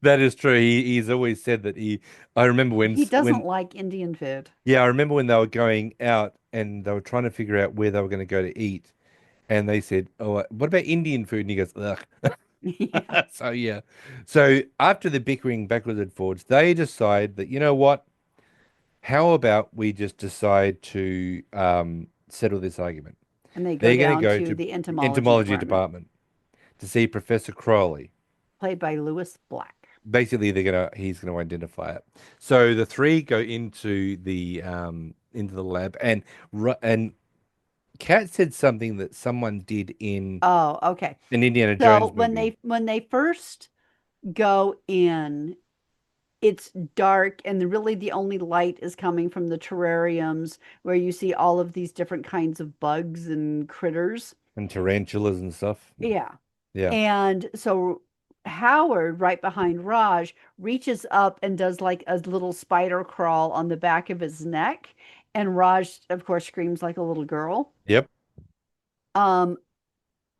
That is true. He's always said that he. I remember He when doesn't like Indian food. yeah, I remember when they were going out and they were trying to figure out where they were going to go to eat, and they said, "Oh, what about Indian food?" And he goes, "Ugh." Yeah. So yeah. So after the bickering backwards and forwards, they decide that you know what? How about we just decide to settle this argument? And they go They're going to down go to to the entomology entomology department, department to see Professor Crowley. played by Lewis Black. Basically, he's gonna identify it. So the three go into the lab, and Kat said something that someone did in Oh, okay. an Indiana So Jones movie. when they first go in, it's dark, and really the only light is coming from the terrariums where you see all of these different kinds of bugs and critters. And tarantulas and stuff. Yeah. Yeah. And so Howard, right behind Raj, reaches up and does like a little spider crawl on the back of his neck. And Raj, of course, screams like a little girl. Yep. Um,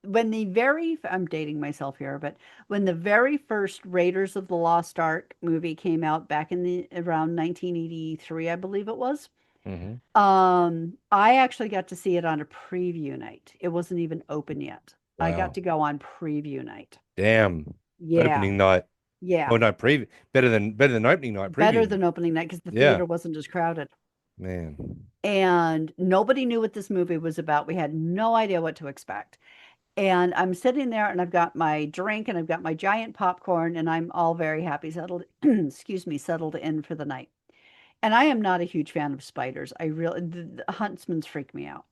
when the very I'm dating myself here, but when the very first Raiders of the Lost Ark movie came out back in the around 1983, I believe it was. Hmm. I actually got to see it on a preview night. It wasn't even open yet. I got Wow. to go on preview night. Damn. Yeah, Opening night. yeah. Oh no, preview better than opening night, Better preview night. than opening night because the Yeah. theater wasn't as crowded. Man. And nobody knew what this movie was about. We had no idea what to expect. And I'm sitting there and I've got my drink and I've got my giant popcorn and I'm all very happy, settled, excuse me, settled in for the night. And I am not a huge fan of spiders. I really, the huntsmans freak me out.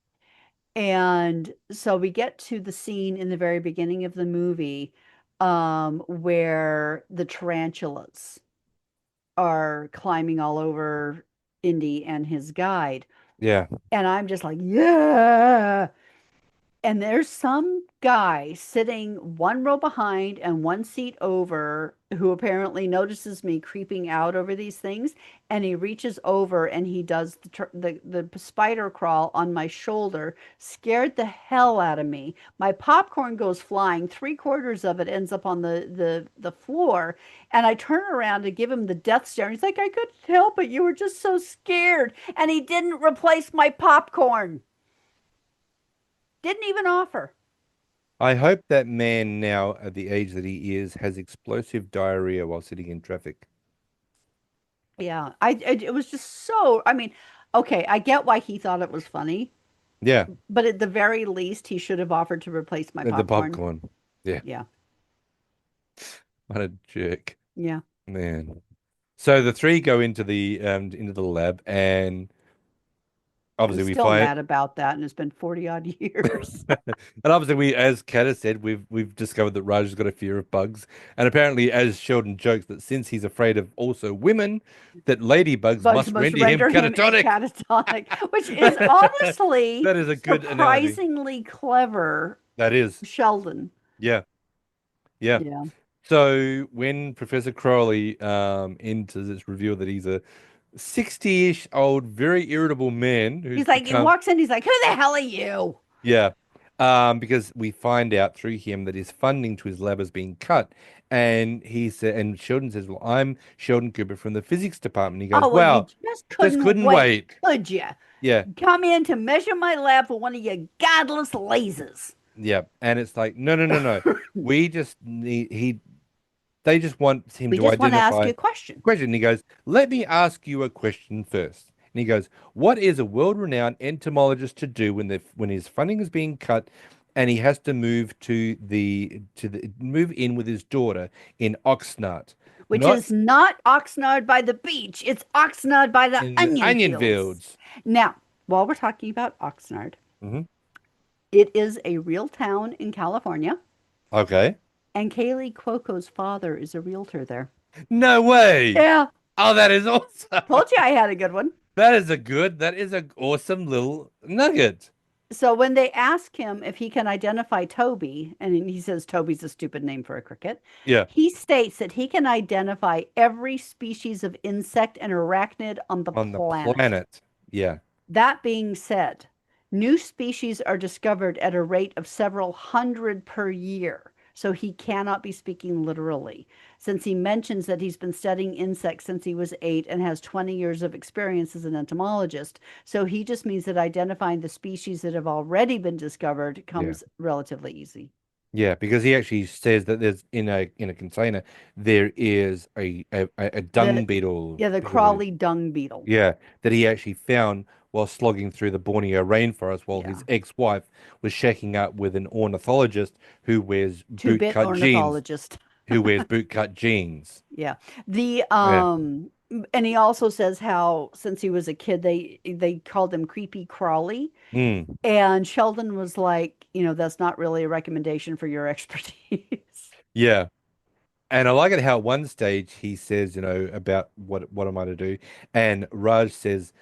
And so we get to the scene in the very beginning of the movie where the tarantulas are climbing all over Indy and his guide. Yeah. And I'm just like, yeah. And there's some guy sitting one row behind and one seat over who apparently notices me creeping out over these things. And he reaches over and he does the spider crawl on my shoulder, scared the hell out of me. My popcorn goes flying, three-quarters of it ends up on the floor. And I turn around to give him the death stare. And he's like, I couldn't help it. You were just so scared. And he didn't replace my popcorn. Didn't even offer. I hope that man now, at the age that he is, has explosive diarrhea while sitting in traffic. Yeah, it was just so. I mean, okay, I get why he thought it was funny, Yeah, but at the very least, he should have offered to replace my the popcorn. popcorn. Yeah, Yeah, what a jerk, yeah. man. So the three go into the lab, and I'm obviously we still find mad about that, and it's been 40 odd years. and obviously we, as Kat has said, we've discovered that Raj has got a fear of bugs. And apparently, as Sheldon jokes, that since he's afraid of also women, that ladybugs Bugs must must render him render him catatonic. catatonic, which is honestly That is a good analogy. surprisingly clever, That is. Sheldon. Yeah. Yeah. Yeah. So when Professor Crawley enters, it's revealed that he's a 60-ish old, very irritable man who's He's like, he become, walks in, he's like, who the hell are you? yeah, because we find out through him that his funding to his lab has been cut. And he said, and Sheldon says, well, I'm Sheldon Cooper from the physics department. He goes, Oh, well, you wow, just just couldn't couldn't wait, wait. could you? Yeah. Come in to measure my lab for one of your godless lasers. Yeah. And it's like, no, no, no, no. We just need, they just want him We to just want to ask identify you a a question. question. And he goes, let me ask you a question first. And he goes, what is a world-renowned entomologist to do when when his funding is being cut and he has to move to the move in with his daughter in Oxnard, Which not is not Oxnard by the beach. It's Oxnard by the in the onion onion fields. fields. Now, while we're talking about Oxnard, Hmm. it is a real town in California, Okay. and Kaylee Cuoco's father is a realtor there. No way. Yeah, Oh, that is awesome. told you I had a good one. That is an awesome little nugget. So when they ask him if he can identify Toby, and he says Toby's a stupid name for a cricket, Yeah, he states that he can identify every species of insect and arachnid on the on the planet. planet. Yeah. That being said, new species are discovered at a rate of several hundred per year. So he cannot be speaking literally, since he mentions that he's been studying insects since he was 8 and has 20 years of experience as an entomologist. So he just means that identifying the species that have already been discovered Yeah. comes relatively easy. Yeah, because he actually says that there's in a container there is a The dung beetle, Yeah, the beetle that Crawley dung beetle. yeah, that he actually found while slogging through the Borneo rainforest while Yeah. his ex-wife was shacking up with an ornithologist who wears Two-bit bootcut jeans, ornithologist. who wears bootcut jeans. Yeah. The Yeah. and he also says how since he was a kid they called him creepy Crawley, Mm. and Sheldon was like, that's not really a recommendation for your expertise. Yeah. And I like it how at one stage he says, about what am I to do? And Raj says,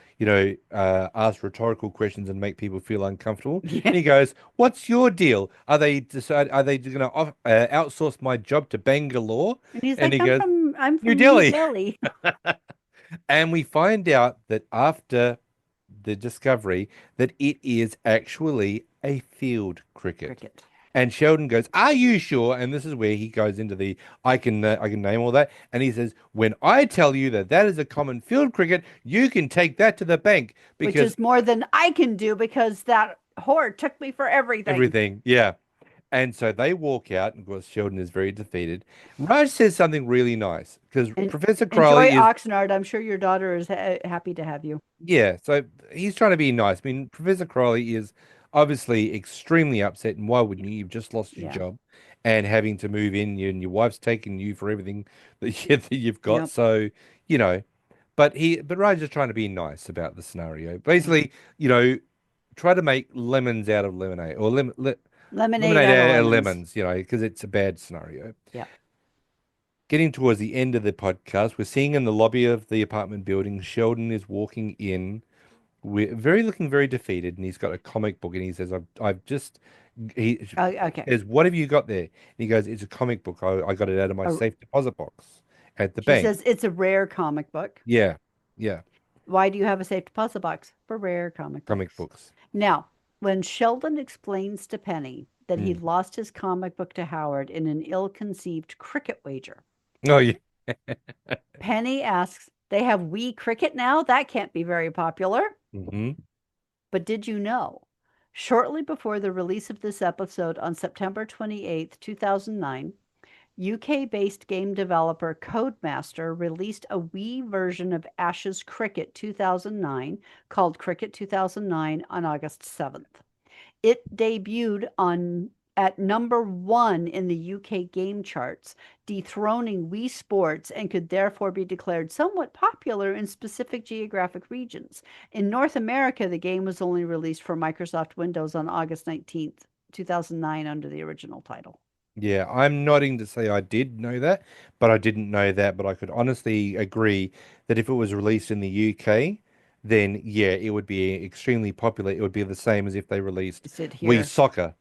ask rhetorical questions and make people feel uncomfortable. Yeah. And he goes, "What's your deal? Are they going to outsource my job to Bangalore?" And he's And like, he I'm goes, from I'm "New from New Delhi." Delhi. And we find out that after the discovery that it is actually a field cricket. Cricket. And Sheldon goes, "Are you sure?" And this is where he goes into the I can name all that. And he says, "When I tell you that that is a common field cricket, you can take that to the bank Which because is more than I can do because that whore took me for everything. everything, yeah." And so they walk out, and of course Sheldon is very defeated. Raj says something really nice because And Professor enjoy Crowley is Oxnard. I'm sure your daughter is happy to have you. yeah, so he's trying to be nice. I mean, Professor Crowley is obviously extremely upset, and why wouldn't you? You've just lost your Yeah. job and having to move in, and your wife's taken you for everything that you've got. Yep. So, you know, but Raj is trying to be nice about the scenario. Yeah. Basically, try to make lemons out of lemonade or Lemonade lemonade out of out of lemons. lemons, because it's a bad scenario. Yeah. Getting towards the end of the podcast, we're seeing in the lobby of the apartment building, Sheldon is walking in we're very looking very defeated, and he's got a comic book, and he says, "I've just." He Okay. says, "What have you got there?" And he goes, "It's a comic book. I got it out of my Uh, safe deposit box at the she bank." says it's a rare comic book. Yeah, yeah, Why do you have a safe deposit box? For rare comic comic books. books. Now, when Sheldon explains to Penny that he Mm. lost his comic book to Howard in an ill-conceived cricket wager, Oh yeah, Penny asks, they have Wii Cricket now? That can't be very popular. hmm But did you know? Shortly before the release of this episode on September 28th, 2009, UK-based game developer Codemaster released a Wii version of Ash's Cricket 2009 called Cricket 2009 on August 7th. It debuted at #1 in the UK game charts, dethroning Wii Sports, and could therefore be declared somewhat popular in specific geographic regions. In North America, the game was only released for Microsoft Windows on August 19th, 2009 under the original title. Yeah, I'm nodding to say I did know that, but I didn't know that. But I could honestly agree that if it was released in the UK, then yeah, it would be extremely popular. It would be the same as if they released Sit Wii here. Soccer,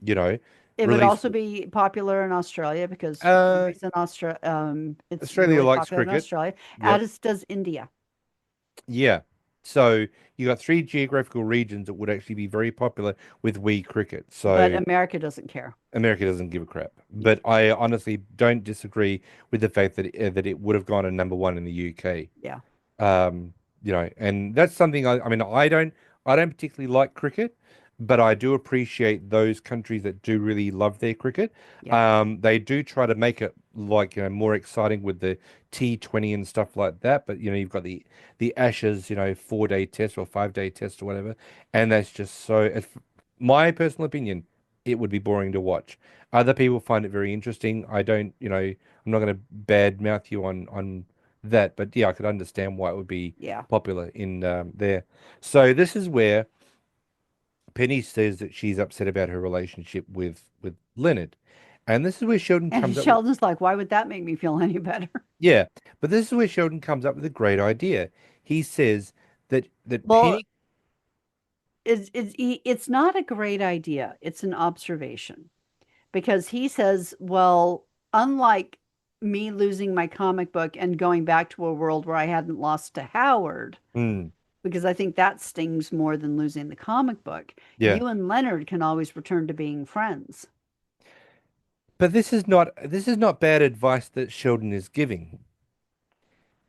you know, It would release also be popular in Australia because for some uh reason it's Australia really likes popular in cricket. Australia, Yep. as does India. Yeah. So you got three geographical regions that would actually be very popular with Wii cricket. But So America doesn't care. America doesn't give a crap. Yeah. But I honestly don't disagree with the fact that it would have gone to #1 in the UK. Yeah. And that's something I mean, I don't particularly like cricket, but I do appreciate those countries that do really love their cricket. Yeah. They do try to make it like, more exciting with the T20 and stuff like that. But you've got the Ashes, 4-day test or 5-day test or whatever, and that's just so. My personal opinion, it would be boring to watch. Other people find it very interesting. I don't, I'm not going to bad mouth you on that, but yeah, I could understand why it would be Yeah. popular in there. So this is where Penny says that she's upset about her relationship with Leonard, and this is where Sheldon And comes up with Sheldon's like, why would that make me feel any better? yeah, but this is where Sheldon comes up with a great idea. He says that Well, Penny, it's not a great idea. It's an observation because he says, well, unlike me losing my comic book and going back to a world where I hadn't lost to Howard, mm, because I think that stings more than losing the comic book, yeah, you and Leonard can always return to being friends. but this is not bad advice that Sheldon is giving.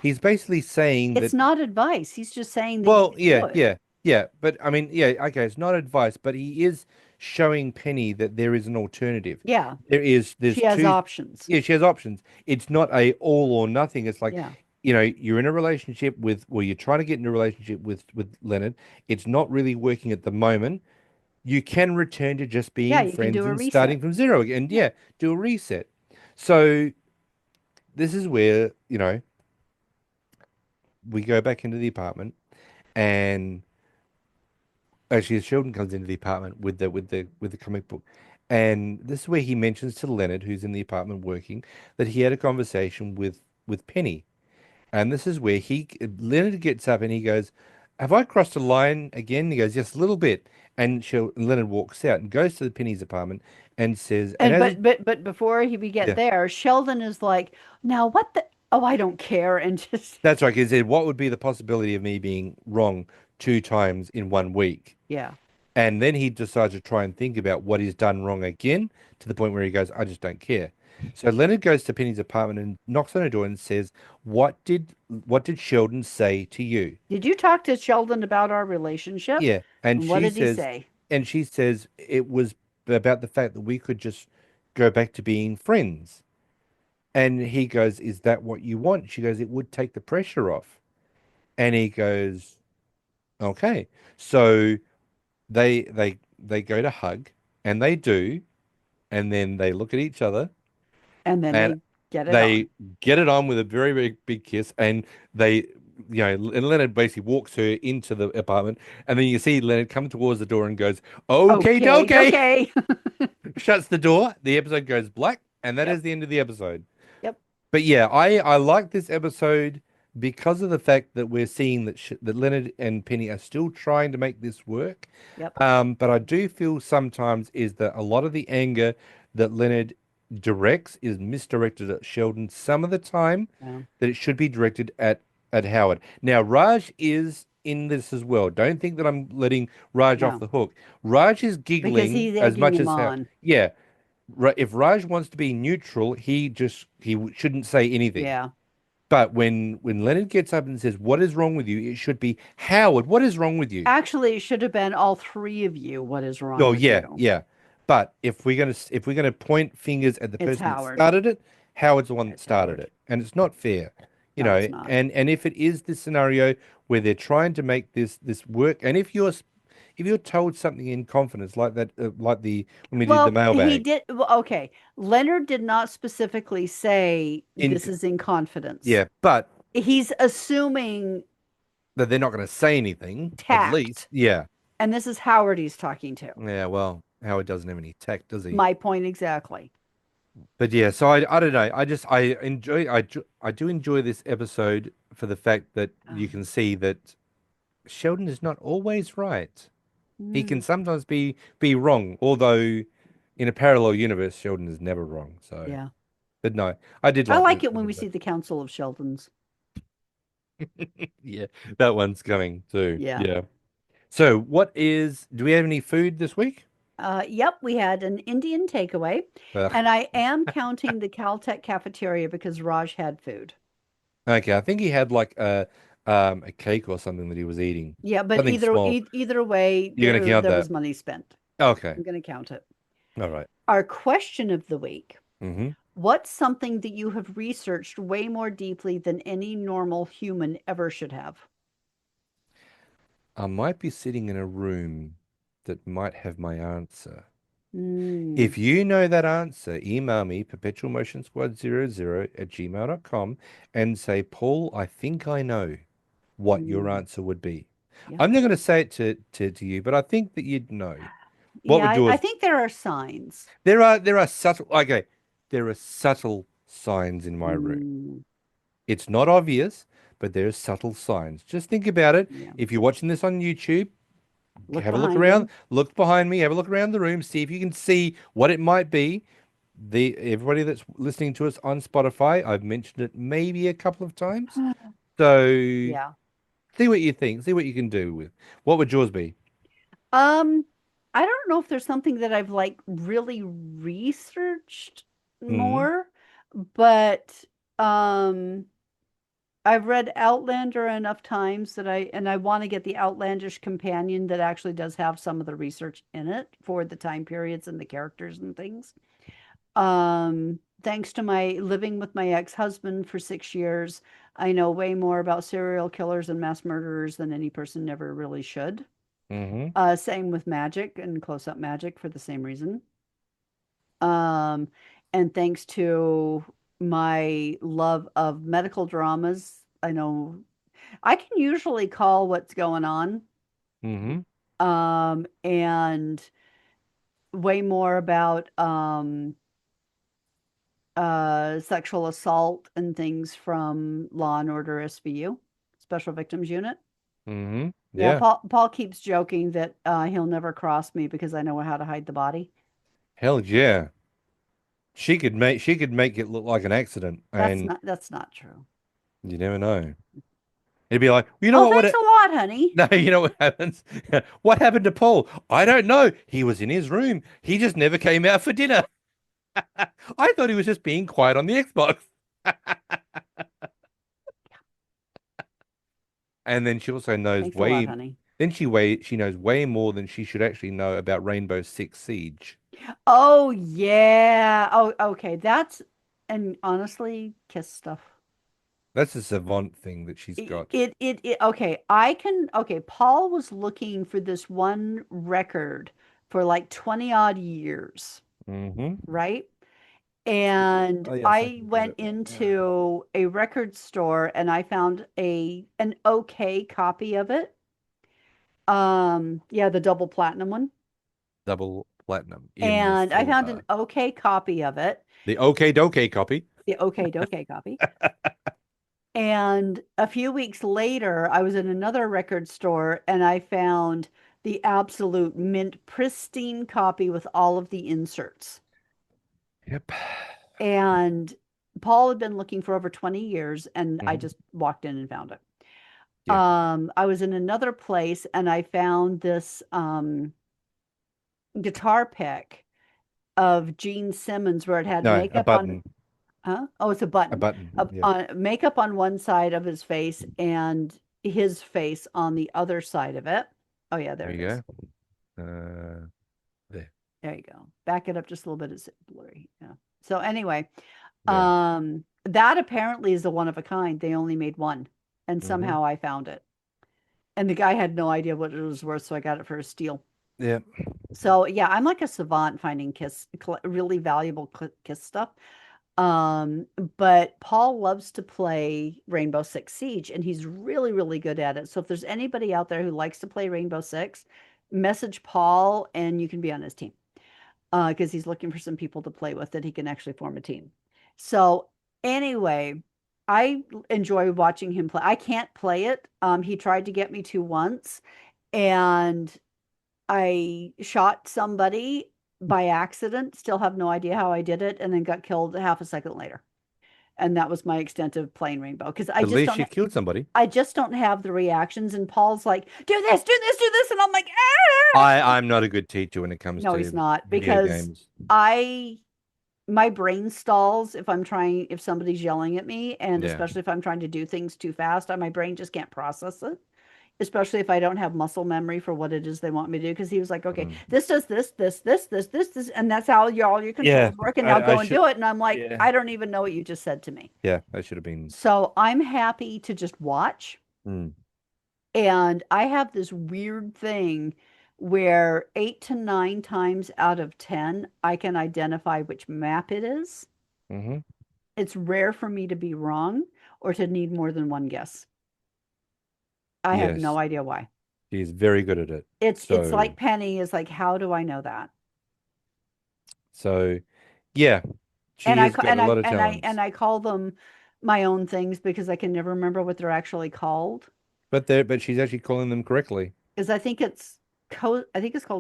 He's basically saying It's that. not advice. He's just saying that you Well, yeah, should. yeah, yeah. But I mean, yeah, okay, it's not advice, but he is showing Penny that there is an alternative. Yeah, There's she has two, options. yeah, she has options. It's not a all or nothing. It's like, Yeah. you're in a relationship well, you're trying to get in a relationship with Leonard. It's not really working at the moment. You can return to just Yeah, being you can do friends a and reset. starting from zero again. Yeah. Yeah, do a reset. So this is where, we go back into the apartment and actually, Sheldon comes into the apartment with the comic book, and this is where he mentions to Leonard, who's in the apartment working, that he had a conversation with Penny, and this is where he Leonard gets up and he goes, "Have I crossed a line again?" He goes, "Yes, a little bit." And Leonard walks out and goes to the Penny's apartment and says, and And as but before we get yeah, there, Sheldon is like, now what the oh, I don't care, and just that's right. He said, "What would be the possibility of me being wrong 2 times in one week?" yeah. And then he decides to try and think about what he's done wrong again to the point where he goes, I just don't care. So Leonard goes to Penny's apartment and knocks on her door and says, what did Sheldon say to you? Did you talk to Sheldon about our relationship? Yeah. And And what she did he says, say? it was about the fact that we could just go back to being friends. And he goes, is that what you want? She goes, it would take the pressure off. And he goes, okay. So they go to hug and they do, and then they look at each other And then and they get it on. they get it on with a very, very big kiss. And and Leonard basically walks her into the apartment. And then you see Leonard come towards the door and goes, okay, Okay, okay, okay. shuts the door. The episode goes black. And that Yep, is the end of the episode. yep, But yeah, I like this episode because of the fact that we're seeing that Leonard and Penny are still trying to make this work. yep. But I do feel sometimes is that a lot of the anger that Leonard directs is misdirected at Sheldon some of the time Yeah. that it should be directed at Howard. Now, Raj is in this as well. Don't think that I'm letting Raj off No, the hook. Raj is because giggling he's as egging much him as how, on. yeah. If Raj wants to be neutral, he shouldn't say anything. Yeah. But when Leonard gets up and says, "What is wrong with you?" It should be Howard. What is wrong with you? Actually, it should have been all three of you. What is wrong Oh with yeah, you? yeah. But if we're gonna point fingers at the It's person that Howard. started it, Howard's the one that It's started Howard. it, and it's not fair, No, it's not. And if it is this scenario where they're trying to make this work, and if you're told something in confidence like that, like the when we did the Well, he mailbag, did. Well, okay. Leonard did not specifically say in this is in confidence. yeah, but He's assuming that they're not going to say anything, at least. tact. Yeah. And this is Howard he's talking to. Yeah, well, Howard doesn't have any tact, does he? My point exactly. But yeah, so I don't know. I do enjoy this episode for the fact that you can see that Sheldon is not always right. He can Mm, sometimes be wrong, although in a parallel universe, Sheldon is never wrong. So, yeah. but no, I did I like like this it when we see episode. the Council of Sheldons. Yeah, that one's coming too. Yeah. Yeah. So, do we have any food this week? Yep, we had an Indian takeaway, Ugh. and I am counting the Caltech cafeteria because Raj had food. Okay, I think he had like a cake or something that he was eating. Yeah, but Something small. either way, You're gonna count there was that. money spent. Okay. I'm going to count it. All right. Our question of the week. Mm-hmm. What's something that you have researched way more deeply than any normal human ever should have? I might be sitting in a room that might have my answer. Mm, If you know that answer, email me perpetualmotionsquad00@gmail.com and say, Paul, I think I know what your mm, answer would be. yeah. I'm not going to say it to you, but I think that you'd know. What Yeah, would I yours? think there are signs. There are subtle there are subtle signs in my room. Mm, It's not obvious, but there are subtle signs. Just think about it. yeah. If you're watching this on YouTube, Look have a look behind around, you. look behind me, have a look around the room, see if you can see what it might be. The everybody that's listening to us on Spotify, I've mentioned it maybe a couple of times. So Yeah. see what you think, see what you can do with. What would yours be? Um, I don't know if there's something that I've like really researched Hmm. more, but um I've read Outlander enough times that I want to get the Outlandish companion that actually does have some of the research in it for the time periods and the characters and things. Thanks to my living with my ex-husband for 6 years, I know way more about serial killers and mass murderers than any person ever really should. Hmm. Same with magic and close-up magic for the same reason. Um, and thanks to my love of medical dramas, I know I can usually call what's going on. Hmm. And way more about sexual assault and things from Law and Order SVU, Special Victims Unit. Hmm. Yeah, Yeah. Paul keeps joking that he'll never cross me because I know how to hide the body. Hell yeah. She could make it look like an accident, and That's not true. you never know. It'd be like, you know Oh, what? thanks a lot, honey. No, you know what happens? What happened to Paul? I don't know. He was in his room. He just never came out for dinner. I thought he was just being quiet on the Xbox. And then she also knows Thanks a lot, way, honey. then she knows way more than she should actually know about Rainbow Six Siege. Oh yeah. Oh, okay. That's and honestly, kiss stuff. That's a savant thing that she's got. Okay, I can okay, Paul was looking for this one record for like 20 odd years, Hmm. right? And Oh yes, I I can get went it. Yeah. into a record store and I found a an okay copy of it. Yeah, the double platinum one. Double platinum in the And I found an silver. okay copy of it, The OK Doke copy. the okay doke copy. And a few weeks later, I was in another record store and I found the absolute mint pristine copy with all of the inserts. Yep. And Paul had been looking for over 20 years and I Hmm. just walked in and found it. Yeah. I was in another place and I found this guitar pick of Gene Simmons where it had No, a makeup on. button. Huh? Oh, it's a A button. button. Yeah. Makeup on one side of his face and his face on the other side of it. Oh yeah, there There it you is. go. There. There you go. Back it up just a little bit. It's blurry. Yeah. So anyway, Yeah. that apparently is the one of a kind. They only made one, and Hmm. somehow I found it. And the guy had no idea what it was worth, so I got it for a steal. Yeah. So yeah, I'm like a savant finding really valuable kiss stuff. Um, but Paul loves to play Rainbow Six Siege, and he's really, really good at it. So if there's anybody out there who likes to play Rainbow Six, message Paul and you can be on his team. Because he's looking for some people to play with that he can actually form a team. So anyway, I enjoy watching him play. I can't play it. He tried to get me to once, and I shot somebody by accident, still have no idea how I did it, and then got killed half a second later. And that was my extent of playing Rainbow because At least you killed somebody. I just don't have the reactions. And Paul's like, do this, do this, do this. And I'm like, I'm not a good teacher when it comes no, he's to not video because games. I my brain stalls if somebody's yelling at me, and Yeah. especially if I'm trying to do things too fast, my brain just can't process it. Especially if I don't have muscle memory for what it is they want me to do. Because he was like, okay, Mm. this does this, and that's how all your Yeah. controls work. And now I go and should. do it. And I'm like, Yeah. I don't even know what you just said to me. Yeah. I should have been. So I'm happy to just watch. Mm. And I have this weird thing where 8 to 9 times out of 10, I can identify which map it is. Hmm. It's rare for me to be wrong or to need more than one guess. I have no Yes. idea why. She's very good at it. It's So, like Penny is like, how do I know that? so yeah, And she I has ca- got a lot of and talents. I call them my own things because I can never remember what they're actually called. But she's actually calling them correctly. Is I think it's called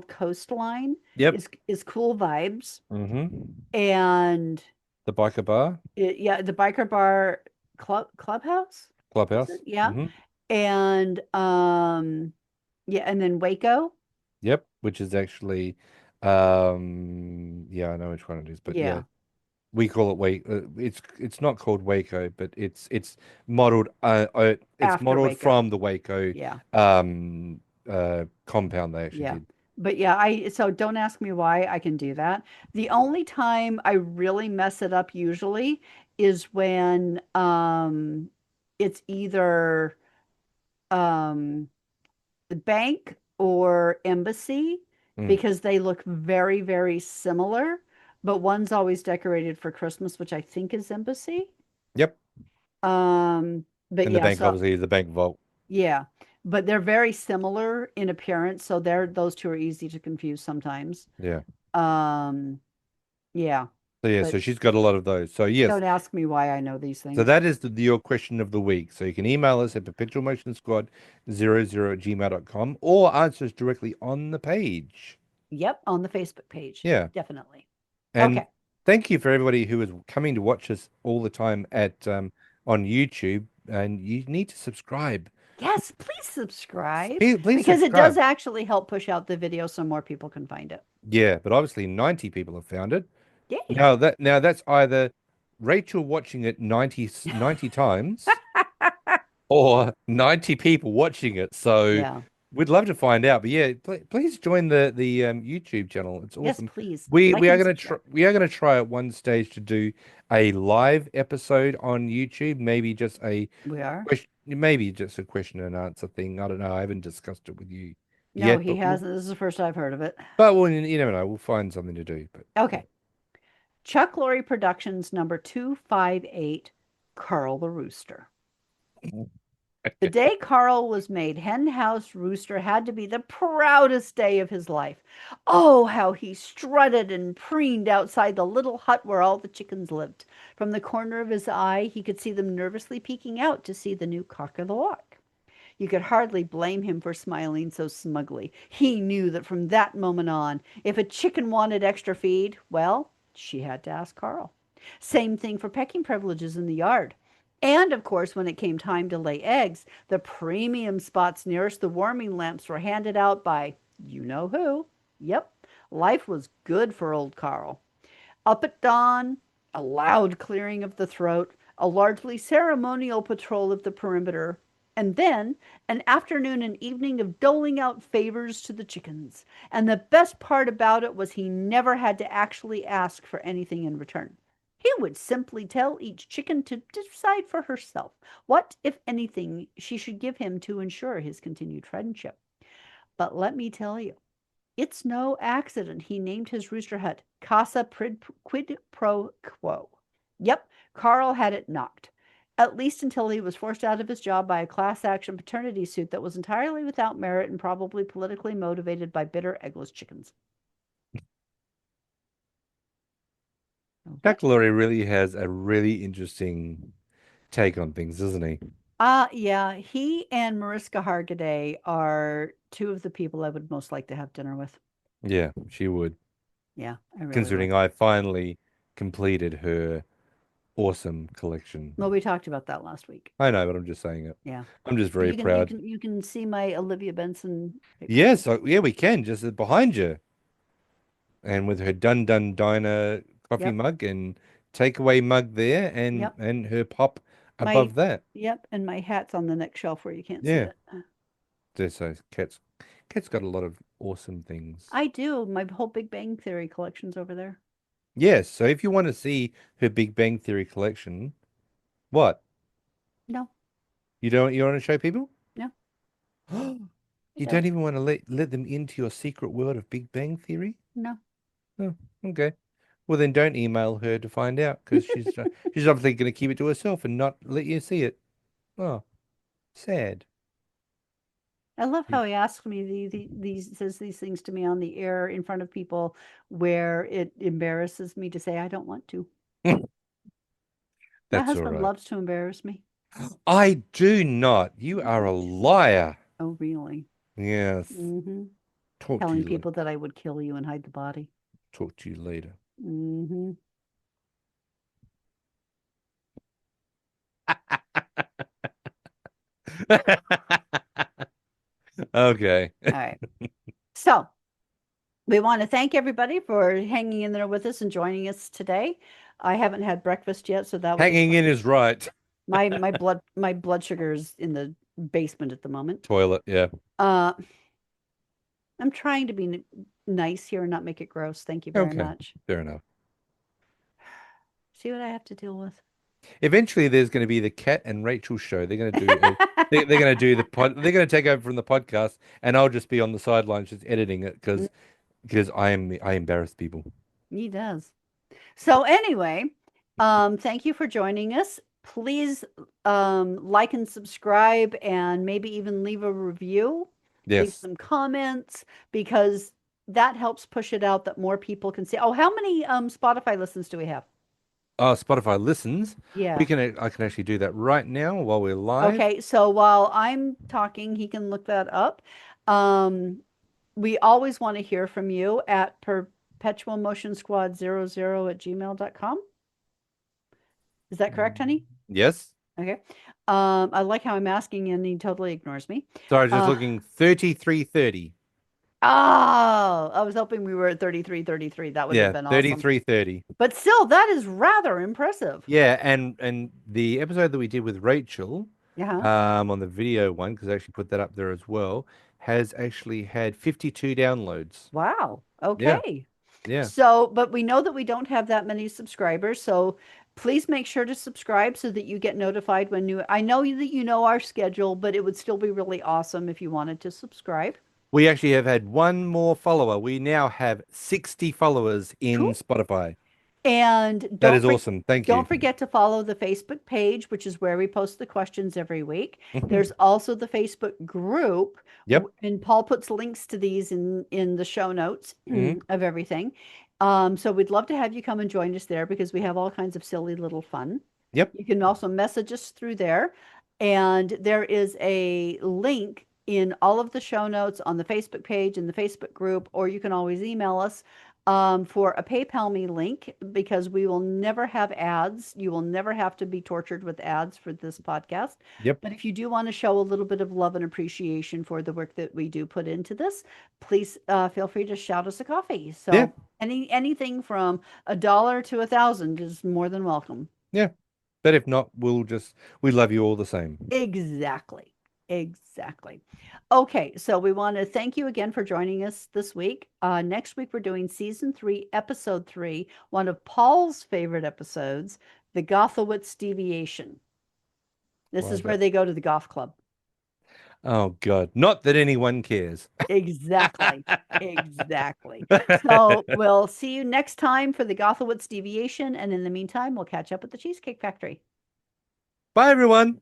Coastline. Yep. Is cool vibes Hmm. and The biker bar, yeah, the biker bar clubhouse, is it? clubhouse. Yeah. Hmm. And yeah, and then Waco. Yep. Which is actually, yeah, I know which one it is, but yeah, Yeah, we call it it's not called Waco, but it's modeled. It's after modeled Waco. from the Waco, Yeah. compound they actually Yeah. did. But yeah, I so don't ask me why I can do that. The only time I really mess it up usually is when it's either um the bank or embassy Mm. because they look very, very similar, but one's always decorated for Christmas, which I think is embassy. Yep. But And the yeah, bank so obviously is the bank vault. yeah, but they're very similar in appearance, so those two are easy to confuse sometimes. Yeah. Um, yeah, So yeah, but so she's got a lot of those. So yes, don't ask me why I know these so things. that is your question of the week. So you can email us at perpetualmotionsquad00@gmail.com or answer us directly on the page. Yep, on the Facebook page. Yeah. Definitely. And Okay. thank you for everybody who is coming to watch us all the time at on YouTube. And you need to subscribe. Yes, please subscribe Please because it does subscribe. actually help push out the video so more people can find it. Yeah, but obviously 90 people have found it. Yay. Now that's either Rachel watching it 90 times or 90 people watching it. So Yeah. we'd love to find out. But yeah, please join the YouTube channel. It's Yes, awesome. please We like we are and gonna try subscribe. we are gonna try at one stage to do a live episode on YouTube. Maybe just We are. a question and answer thing. I don't know. I haven't discussed it with you No, yet, he hasn't. This is the first I've heard of it. you never know. We'll find something to do. But Okay. Chuck Lorre Productions number 258, Carl the Rooster. The day Carl was made hen house rooster had to be the proudest day of his life. Oh, how he strutted and preened outside the little hut where all the chickens lived. From the corner of his eye, he could see them nervously peeking out to see the new cock of the walk. You could hardly blame him for smiling so smugly. He knew that from that moment on, if a chicken wanted extra feed, well, she had to ask Carl. Same thing for pecking privileges in the yard. And of course, when it came time to lay eggs, the premium spots nearest the warming lamps were handed out by you know who. Yep, life was good for old Carl. Up at dawn, a loud clearing of the throat, a largely ceremonial patrol of the perimeter, and then an afternoon and evening of doling out favors to the chickens. And the best part about it was he never had to actually ask for anything in return. He would simply tell each chicken to decide for herself what, if anything, she should give him to ensure his continued friendship. But let me tell you, it's no accident he named his rooster hut Casa Quid Pro Quo. Yep, Carl had it knocked. At least until he was forced out of his job by a class action paternity suit that was entirely without merit and probably politically motivated by bitter, eggless chickens. Okay. Chuck Lorre really has a really interesting take on things, doesn't he? Yeah, he and Mariska Hargitay are two of the people I would most like to have dinner with. Yeah, she would. Yeah, I really would. Considering I finally completed her awesome collection. Well, we talked about that last week. I know, but I'm just saying it. Yeah. I'm just But very proud. you can see my Olivia Benson picture. Yes, yeah, we can, just behind you. And with her Dun Dun Diner coffee Yep. mug and takeaway mug there Yep. and her pop My above that. yep, and my hat's on the next shelf where you can't see Yeah. it. So Cat's got a lot of awesome things. I do. My whole Big Bang Theory collection's over there. Yes, so if you want to see her Big Bang Theory collection, what? No, You want to show people? no, You no, don't even want to let them into your secret world of Big Bang Theory? no. Oh, okay. Well, then don't email her to find out because she's obviously going to keep it to herself and not let you see it. Oh, sad. I love You- how he asks me these says these things to me on the air in front of people where it embarrasses me to say I don't want to. My That's all husband right. loves to embarrass me. I do not. You are a liar. Oh, really? Yes. Mm-hmm. Talk to Telling you later. people that I would kill you and hide the body. Talk to you later. Mm-hmm. Okay. All right. So we want to thank everybody for hanging in there with us and joining us today. I haven't had breakfast yet, so that would Hanging in explain is right. my blood sugar is in the basement at the moment. Toilet, yeah. Uh, I'm trying to be nice here and not make it gross. Thank you very Okay. much. Fair enough. See what I have to deal with. Eventually, there's going to be the Cat and Rachel show. They're going to do they're going to do the pod. They're going to take over from the podcast, and I'll just be on the sidelines just editing it because I embarrass people. He does. So anyway, thank you for joining us. Please like and subscribe and maybe even leave a review, leave Yes. some comments because that helps push it out that more people can see. Oh, how many Spotify listens do we have? Spotify listens. Yeah. I can actually do that right now while we're live. Okay, so while I'm talking, he can look that up. Um, we always want to hear from you at perpetualmotionsquad00 at gmail.com. Is that correct, honey? Yes. Okay. I like how I'm asking and he totally ignores me. Sorry, just Uh, looking 3330. oh, I was hoping we were at 3333. That would have Yeah, been awesome. 3330. But still, that is rather impressive. Yeah, and the episode that we did with Rachel, Yeah. on the video one, because I actually put that up there as well, has actually had 52 downloads. Wow. Yeah, Okay. yeah. So, but we know that we don't have that many subscribers. So please make sure to subscribe so that you get notified when new. I know that you know our schedule, but it would still be really awesome if you wanted to subscribe. We actually have had one more follower. We now have 60 followers in Cool. Spotify. And That is awesome. Thank don't you. forget to follow the Facebook page, which is where we post the questions every week. There's also the Facebook group, Yep. and Paul puts links to these in the show notes Hmm. of everything. So we'd love to have you come and join us there because we have all kinds of silly little fun. Yep. You can also message us through there, and there is a link in all of the show notes on the Facebook page and the Facebook group, or you can always email us for a PayPal me link because we will never have ads. You will never have to be tortured with ads for this podcast. Yep. But if you do want to show a little bit of love and appreciation for the work that we do put into this, please feel free to shout us a coffee. So Yeah. anything from $1 to 1,000 is more than welcome. Yeah. But if not, we love you all the same. Exactly. Exactly. Okay, so we want to thank you again for joining us this week. Next week, we're doing season 3, episode 3, one of Paul's favorite episodes, the Gothowitz Deviation. This Well, is where that. they go to the golf club. Oh God, not that anyone cares. Exactly. Exactly. So we'll see you next time for the Gothowitz Deviation. And in the meantime, we'll catch up at the Cheesecake Factory. Bye, everyone.